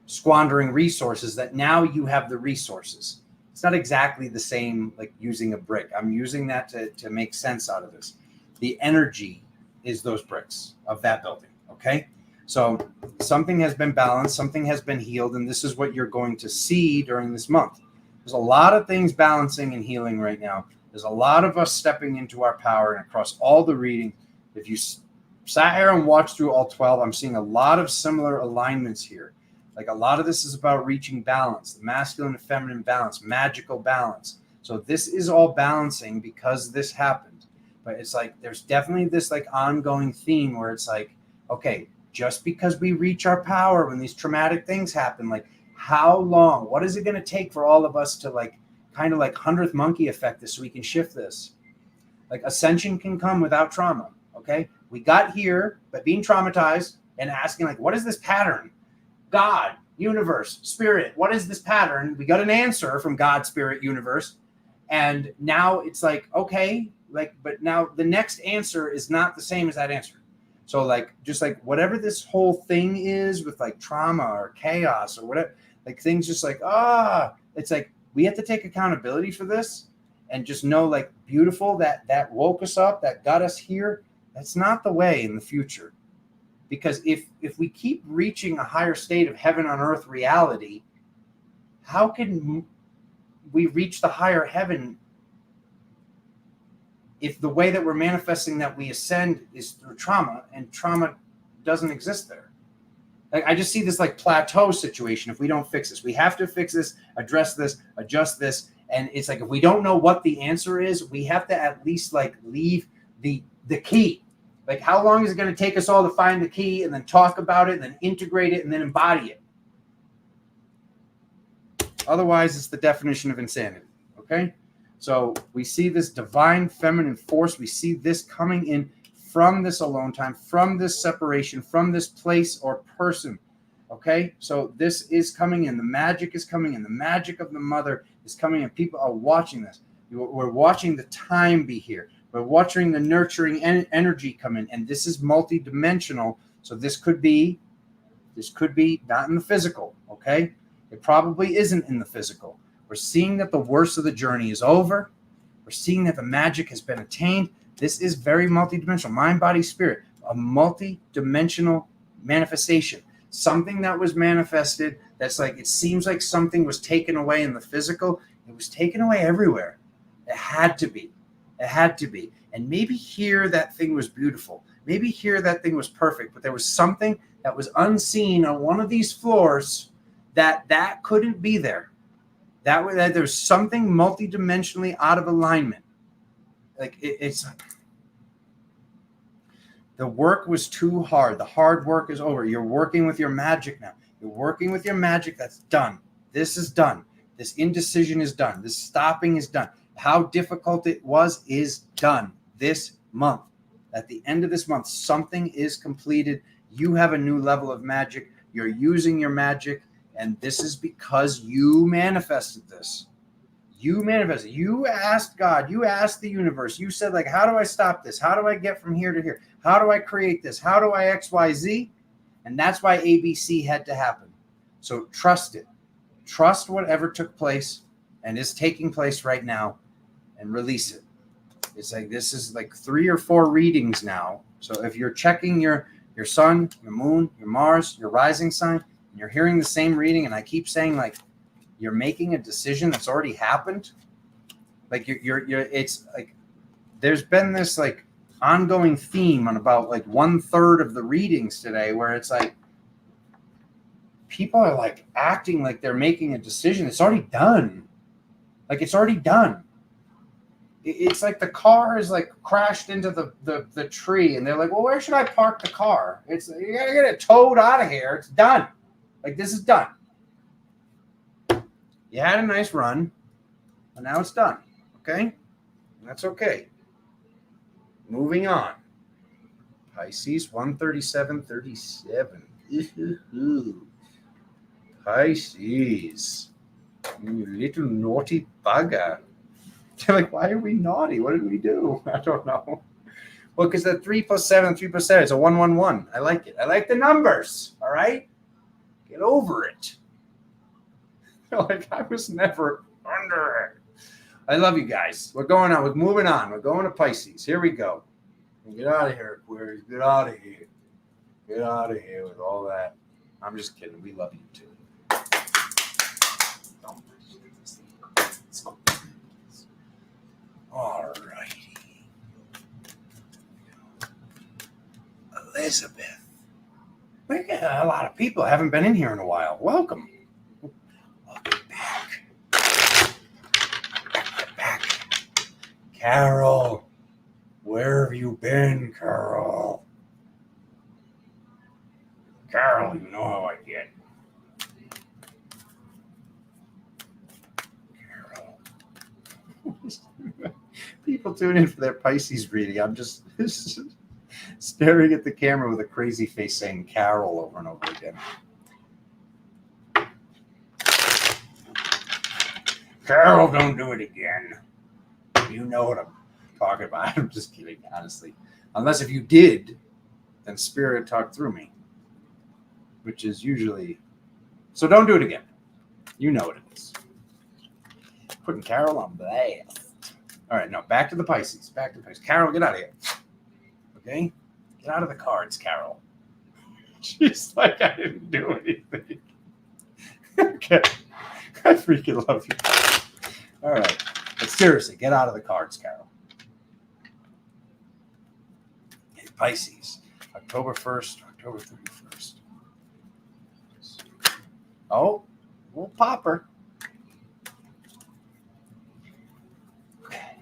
S2: squandering resources that now you have the resources. It's not exactly the same like using a brick. I'm using that to make sense out of this. The energy is those bricks of that building, okay? So something has been balanced, something has been healed, and this is what you're going to see during this month. There's a lot of things balancing and healing right now. There's a lot of us stepping into our power, and across all the reading, if you sat here and watched through all 12, I'm seeing a lot of similar alignments here. Like a lot of this is about reaching balance, the masculine and feminine balance, magical balance. So this is all balancing because this happened. But it's like there's definitely this like ongoing theme where it's like, okay, just because we reach our power when these traumatic things happen, like how long, what is it going to take for all of us to like kind of like 100th monkey effect this so we can shift this? Like ascension can come without trauma, okay? We got here by being traumatized and asking like, what is this pattern? God, universe, spirit, what is this pattern? We got an answer from God, spirit, universe. And now it's like, okay, like, but now the next answer is not the same as that answer. So like, just like whatever this whole thing is with like trauma or chaos or whatever, like things just like, it's like, we have to take accountability for this and just know like beautiful that woke us up, that got us here. That's not the way in the future. Because if we keep reaching a higher state of heaven on earth reality, how can we reach the higher heaven if the way that we're manifesting that we ascend is through trauma, and trauma doesn't exist there. Like, I just see this like plateau situation if we don't fix this. We have to fix this, address this, adjust this. And it's like, if we don't know what the answer is, we have to at least like leave the key. Like, how long is it going to take us all to find the key and then talk about it and then integrate it and then embody it? Otherwise, it's the definition of insanity. Okay? So we see this divine feminine force. We see this coming in from this alone time, from this separation, from this place or person. Okay? So this is coming in. The magic is coming in. The magic of the mother is coming in. People are watching this. We're watching the time be here. We're watching the nurturing energy come in. And this is multidimensional. So this could be not in the physical. Okay? It probably isn't in the physical. We're seeing that the worst of the journey is over. We're seeing that the magic has been attained. This is very multidimensional. Mind, body, spirit. A multidimensional manifestation. Something that was manifested that's like, it seems like something was taken away in the physical. It was taken away everywhere. It had to be. It had to be. And maybe here that thing was beautiful. Maybe here that thing was perfect. But there was something that was unseen on one of these floors that couldn't be there. That there's something multidimensionally out of alignment. Like it's the work was too hard. The hard work is over. You're working with your magic now. You're working with your magic. That's done. This is done. This indecision is done. This stopping is done. How difficult it was is done this month. At the end of this month, something is completed. You have a new level of magic. You're using your magic. And this is because you manifested this. You manifested. You asked God. You asked the universe. You said, like, how do I stop this? How do I get from here to here? How do I create this? How do I X, Y, Z? And that's why ABC had to happen. So trust it. Trust whatever took place and is taking place right now and release it. It's like, this is like 3 or 4 readings now. So if you're checking your sun, your moon, your Mars, your rising sign, and you're hearing the same reading, and I keep saying, like, you're making a decision that's already happened. Like you're it's like there's been this like ongoing theme on about like 1/3 of the readings today where it's like people are like acting like they're making a decision. It's already done. Like it's already done. It's like the car is like crashed into the tree and they're like, well, where should I park the car? It's, you gotta get it towed out of here. It's done. Like, this is done. You had a nice run, but now it's done. Okay? And that's okay. Moving on. Pisces 137.37. Pisces. You little naughty bugger. They're like, why are we naughty? What did we do? I don't know. Well, because the 3 + 7, 3 + 7, it's a 111. I like it. I like the numbers. All right? Get over it. Like, I was never under it. I love you guys. We're going on. We're moving on. We're going to Pisces. Here we go. Get out of here, Aquarius. Get out of here. Get out of here with all that. I'm just kidding. We love you too. All righty. Elizabeth. We got a lot of people. I haven't been in here in a while. Welcome. Welcome back. Back. Carol. Where have you been, Carol? Carol, you know how I get. Carol. People tune in for their Pisces reading. I'm just staring at the camera with a crazy face saying Carol over and over again. Carol, don't do it again. You know what I'm talking about. I'm just kidding, honestly. Unless if you did, then Spirit talked through me, which is usually... So don't do it again. You know what it is. Putting Carol on blast. All right, no, back to the Pisces. Back to the Pisces. Carol, get out of here. Okay? Get out of the cards, Carol. She's like, I didn't do anything. Okay. I freaking love you. All right. But seriously, get out of the cards, Carol. Hey, Pisces. October 1st, October 31st. Oh, little popper. Okay.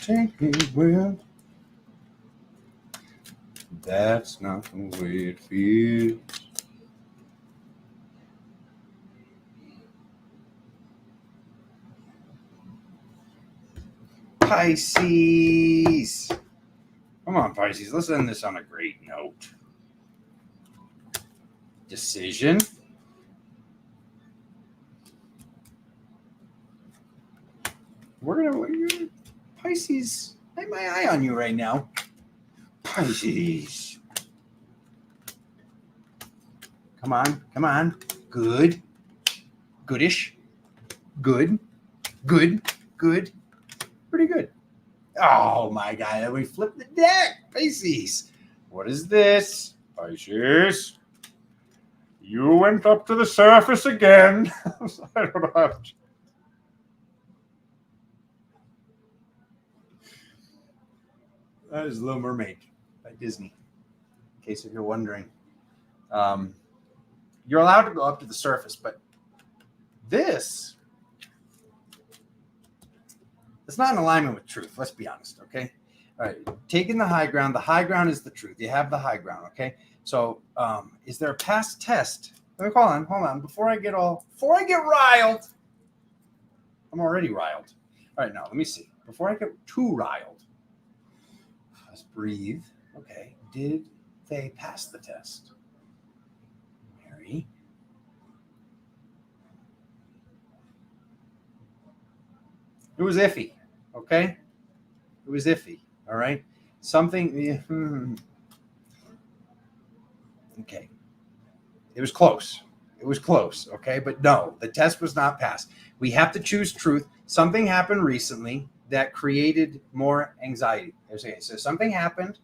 S2: Take me well. That's not the way it feels. Pisces. Come on, Pisces. Let's end this on a great note. Decision. We're gonna Pisces. I have my eye on you right now. Pisces. Come on, come on. Good. Goodish. Good. Good. Good. Pretty good. Oh my God. We flipped the deck. Pisces. What is this? Pisces. You went up to the surface again. I don't have to. That is Little Mermaid by Disney, in case if you're wondering. You're allowed to go up to the surface, but this it's not in alignment with truth. Let's be honest, okay? All right, taking the high ground. The high ground is the truth. You have the high ground, okay? So, is there a past test? Let me hold on. Before I get riled, I'm already riled. All right, now let me see. Before I get too riled, let's breathe. Okay, did they pass the test? Mary. It was iffy, okay? It was iffy, all right? Something, okay. It was close. It was close, okay? But no, the test was not passed. We have to choose truth. Something happened recently that created more anxiety. Okay, so something happened,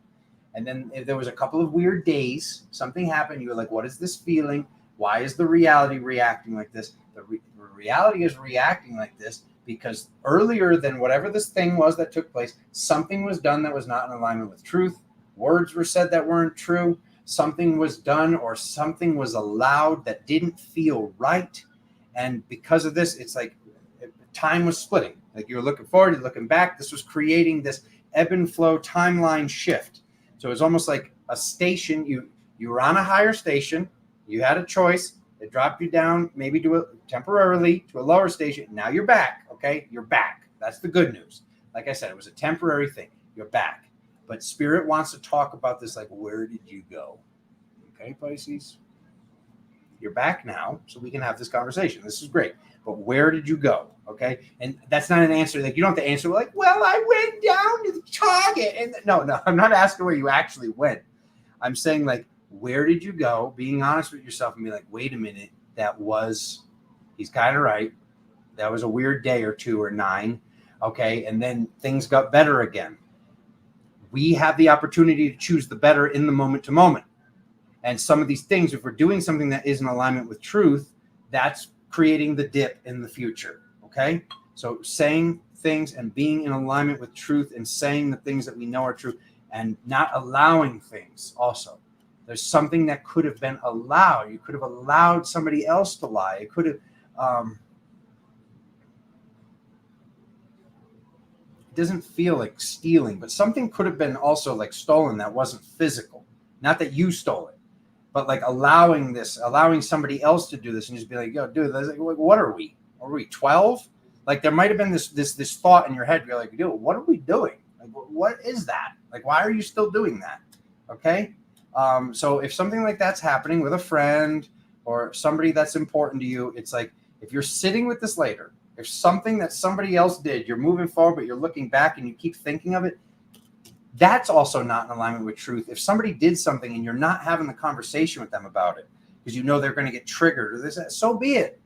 S2: and then there was a couple of weird days. Something happened. You were like, what is this feeling? Why is the reality reacting like this? The reality is reacting like this because earlier than whatever this thing was that took place, something was done that was not in alignment with truth. Words were said that weren't true. Something was done or something was allowed that didn't feel right. And because of this, it's like time was splitting. Like you were looking forward, you're looking back. This was creating this ebb and flow timeline shift. So it's almost like a station. You were on a higher station. You had a choice. It dropped you down, maybe temporarily to a lower station. Now you're back. Okay, you're back. That's the good news. Like I said, it was a temporary thing. You're back. But Spirit wants to talk about this. Like, where did you go? Okay, Pisces. You're back now, so we can have this conversation. This is great. But where did you go? Okay, and that's not an answer. Like you don't have to answer like, well, I went down to the Target, and no, I'm not asking where you actually went. I'm saying like, where did you go? Being honest with yourself and be like, wait a minute, he's kind of right. That was a weird day or 2 or 9. Okay, and then things got better again. We have the opportunity to choose the better in the moment to moment. And some of these things, if we're doing something that is in alignment with truth, that's creating the dip in the future. Okay, so saying things and being in alignment with truth and saying the things that we know are true and not allowing things also. There's something that could have been allowed. You could have allowed somebody else to lie. It could have. It doesn't feel like stealing, but something could have been also like stolen that wasn't physical. Not that you stole it, but like allowing somebody else to do this and just be like, yo, dude, like, what are we? Are we 12? Like there might have been this thought in your head. You're like, dude, what are we doing? Like, what is that? Like, why are you still doing that? Okay. So if something like that's happening with a friend or somebody that's important to you, it's like, if you're sitting with this later, if something that somebody else did, you're moving forward, but you're looking back and you keep thinking of it, That's also not in alignment with truth. If somebody did something and you're not having the conversation with them about it because you know they're going to get triggered or this, so be it.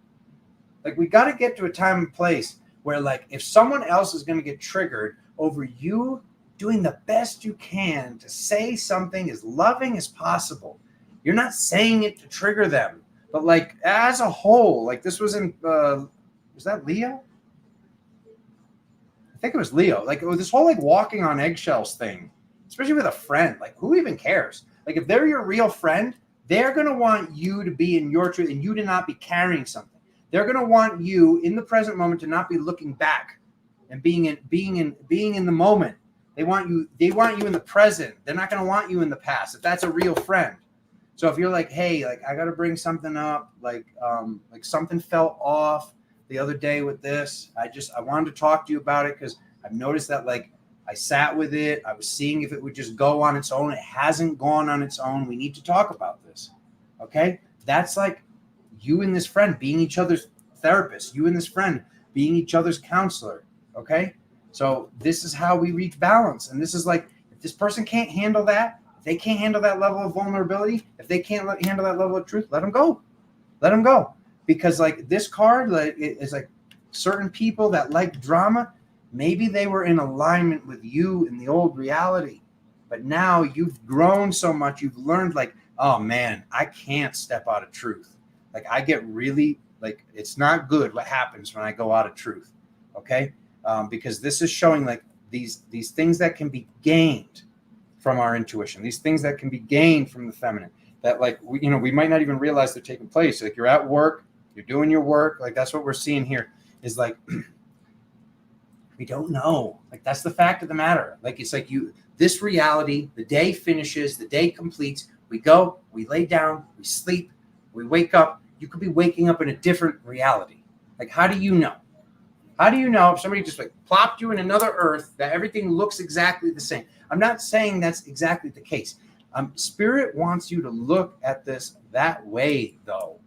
S2: Like, we got to get to a time and place where, like, if someone else is going to get triggered over you doing the best you can to say something as loving as possible, you're not saying it to trigger them, but like as a whole, like this was in, was that Leo? I think it was Leo. Like, this whole like walking on eggshells thing, especially with a friend. Like, who even cares? Like, if they're your real friend, they're going to want you to be in your truth and you to not be carrying something. They're going to want you in the present moment to not be looking back and being in the moment. They want you in the present. They're not going to want you in the past. If that's a real friend. So if you're like, hey, like, I got to bring something up, like something fell off the other day with this. I wanted to talk to you about it because I've noticed that, like, I sat with it. I was seeing if it would just go on its own. It hasn't gone on its own. We need to talk about this. Okay? That's like you and this friend being each other's therapist, you and this friend being each other's counselor. Okay? So this is how we reach balance. And this is like, if this person can't handle that, if they can't handle that level of vulnerability, if they can't handle that level of truth, let them go. Let them go. Because like this card, like, it's like certain people that like drama, maybe they were in alignment with you in the old reality. But now you've grown so much, you've learned, like, oh man, I can't step out of truth. Like, I get really, like, it's not good what happens when I go out of truth. Okay? Because this is showing like these things that can be gained from our intuition, these things that can be gained from the feminine, that like, we might not even realize they're taking place. Like, you're at work, you're doing your work. Like, that's what we're seeing here is like, we don't know. Like, that's the fact of the matter. Like, it's like this reality, the day finishes, the day completes. We go, we lay down, we sleep, we wake up. You could be waking up in a different reality. Like, how do you know? How do you know if somebody just like plopped you in another earth that everything looks exactly the same? I'm not saying that's exactly the case. Spirit wants you to look at this that way, though.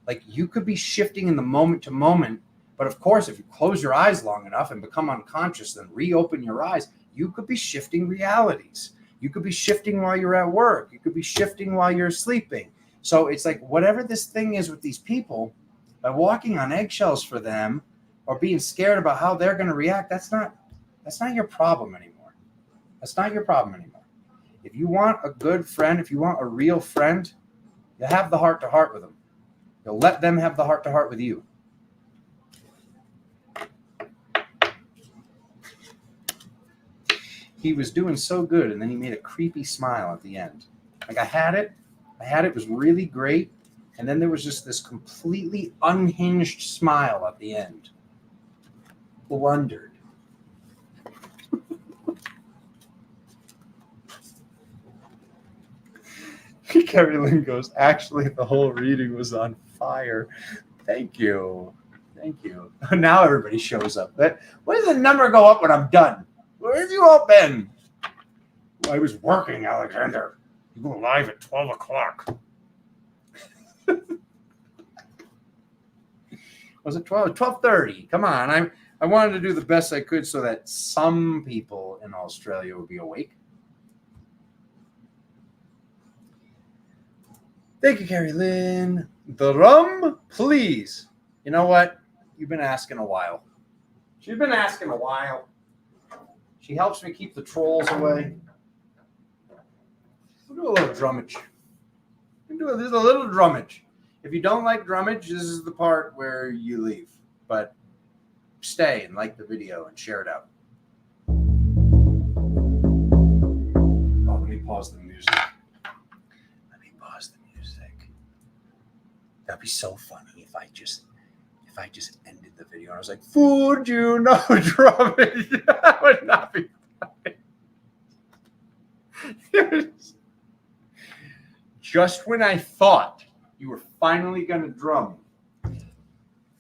S2: Like, you could be shifting in the moment to moment. But of course, if you close your eyes long enough and become unconscious, then reopen your eyes, you could be shifting realities. You could be shifting while you're at work. You could be shifting while you're sleeping. So it's like, whatever this thing is with these people, by walking on eggshells for them or being scared about how they're going to react, that's not your problem anymore. That's not your problem anymore. If you want a good friend, if you want a real friend, you have the heart-to-heart with them. You'll let them have the heart-to-heart with you. He was doing so good, and then he made a creepy smile at the end. Like, I had it, it was really great, and then there was just this completely unhinged smile at the end. Blundered. Carrie Lynn goes, actually, the whole reading was on fire. Thank you. Thank you. Now everybody shows up. When does the number go up when I'm done? Where have you all been? I was working, Alexander. You go live at 12 o'clock. Was it 12? 12:30. Come on. I wanted to do the best I could so that some people in Australia would be awake. Thank you, Carrie Lynn. Drum, please. You know what? You've been asking a while. She's been asking a while. She helps me keep the trolls away. We'll do a little drummage. There's a little drummage. If you don't like drummage, this is the part where you leave. But stay and like the video and share it out. Oh, let me pause the music. That'd be so funny if I just ended the video and I was like, fooled you, no drummage. That would not be funny. Just when I thought you were finally going to drum.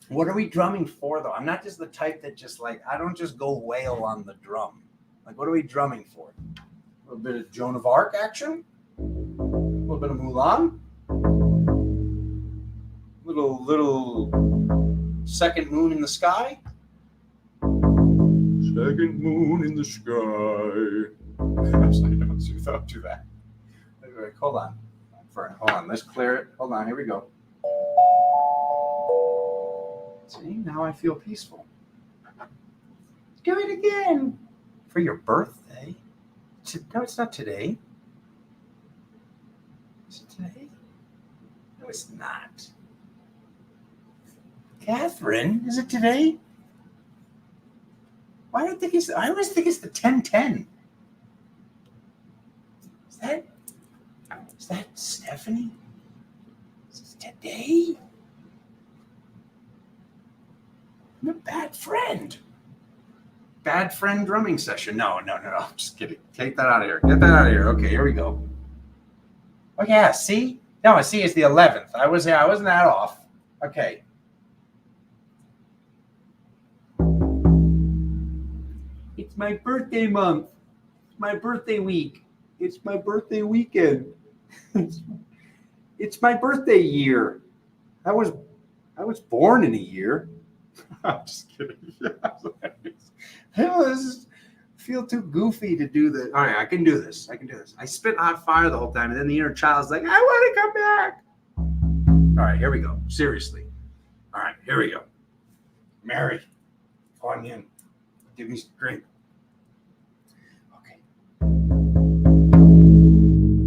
S2: What are we drumming for, though? I'm not just the type that just like, I don't just go wail on the drum. Like, what are we drumming for? A little bit of Joan of Arc action? A little bit of Mulan? Little second moon in the sky. second moon in the sky. I'm sorry, don't do that. Wait, hold on. Hold on, let's clear it. Hold on, here we go. See, now I feel peaceful. Do it again. For your birthday? No, it's not today. Is it today? No, it's not. Catherine, is it today? Why do I think I always think it's the 10-10. Is that Stephanie? Is it today? I'm a bad friend. Bad friend drumming session. No. I'm just kidding. Take that out of here. Get that out of here. Okay, here we go. Oh yeah, see? No, see, it's the 11th. I wasn't that off. Okay. It's my birthday month. It's my birthday week. It's my birthday weekend. It's my birthday year. I was born in a year. I'm just kidding. I feel too goofy to do this. All right, I can do this. I spit hot fire the whole time, and then the inner child's like, I want to come back. All right, here we go. Seriously. All right, here we go. Mary, calling in. Give me some drink. Okay.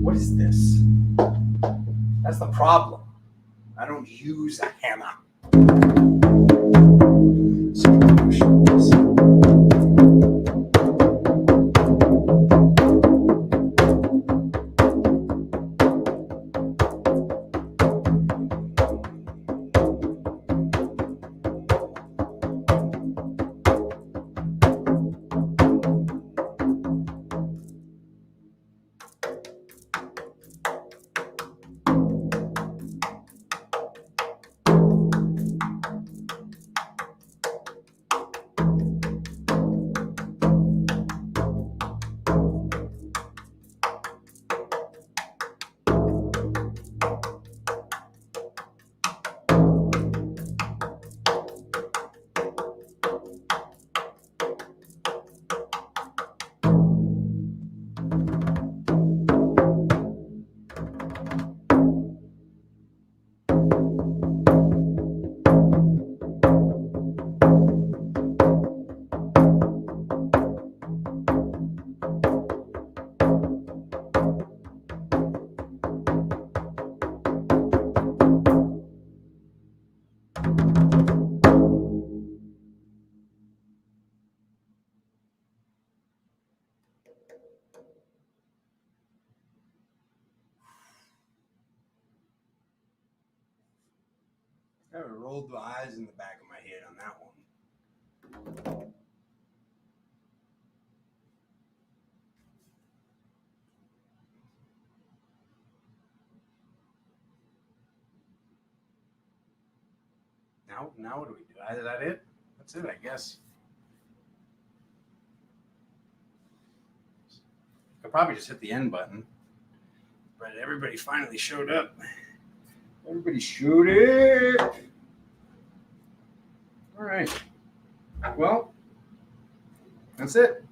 S2: What is this? That's the problem. I don't use a hammer. I rolled my eyes in the back of my head on that one. Now what do we do? Is that it? That's it, I guess. I'll probably just hit the end button. But everybody finally showed up. Everybody showed up. All right. Well, that's it.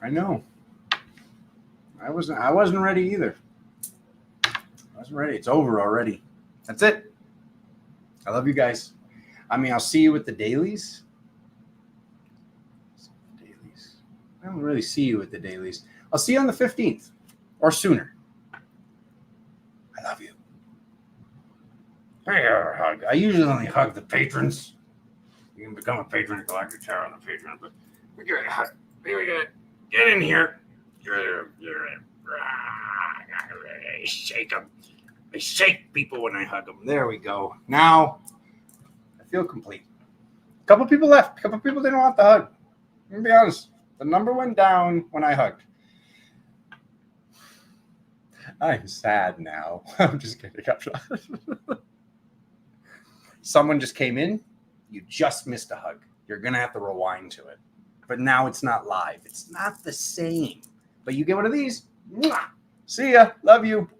S2: I know. I wasn't ready either. I wasn't ready. It's over already. That's it. I love you guys. I mean, I'll see you with the dailies. I don't really see you with the dailies. I'll see you on the 15th or sooner. I love you. I usually only hug the patrons. You can become a patron at Galactic Family on the Patreon, but we give it a hug. Get in here. I shake them. I shake people when I hug them. There we go. Now I feel complete. A couple people left. A couple people didn't want the hug. I'm gonna be honest. The number went down when I hugged. I'm sad now. I'm just kidding. Someone just came in. You just missed a hug. You're going to have to rewind to it. But now it's not live. It's not the same. But you get one of these. Mwah! See ya. Love you.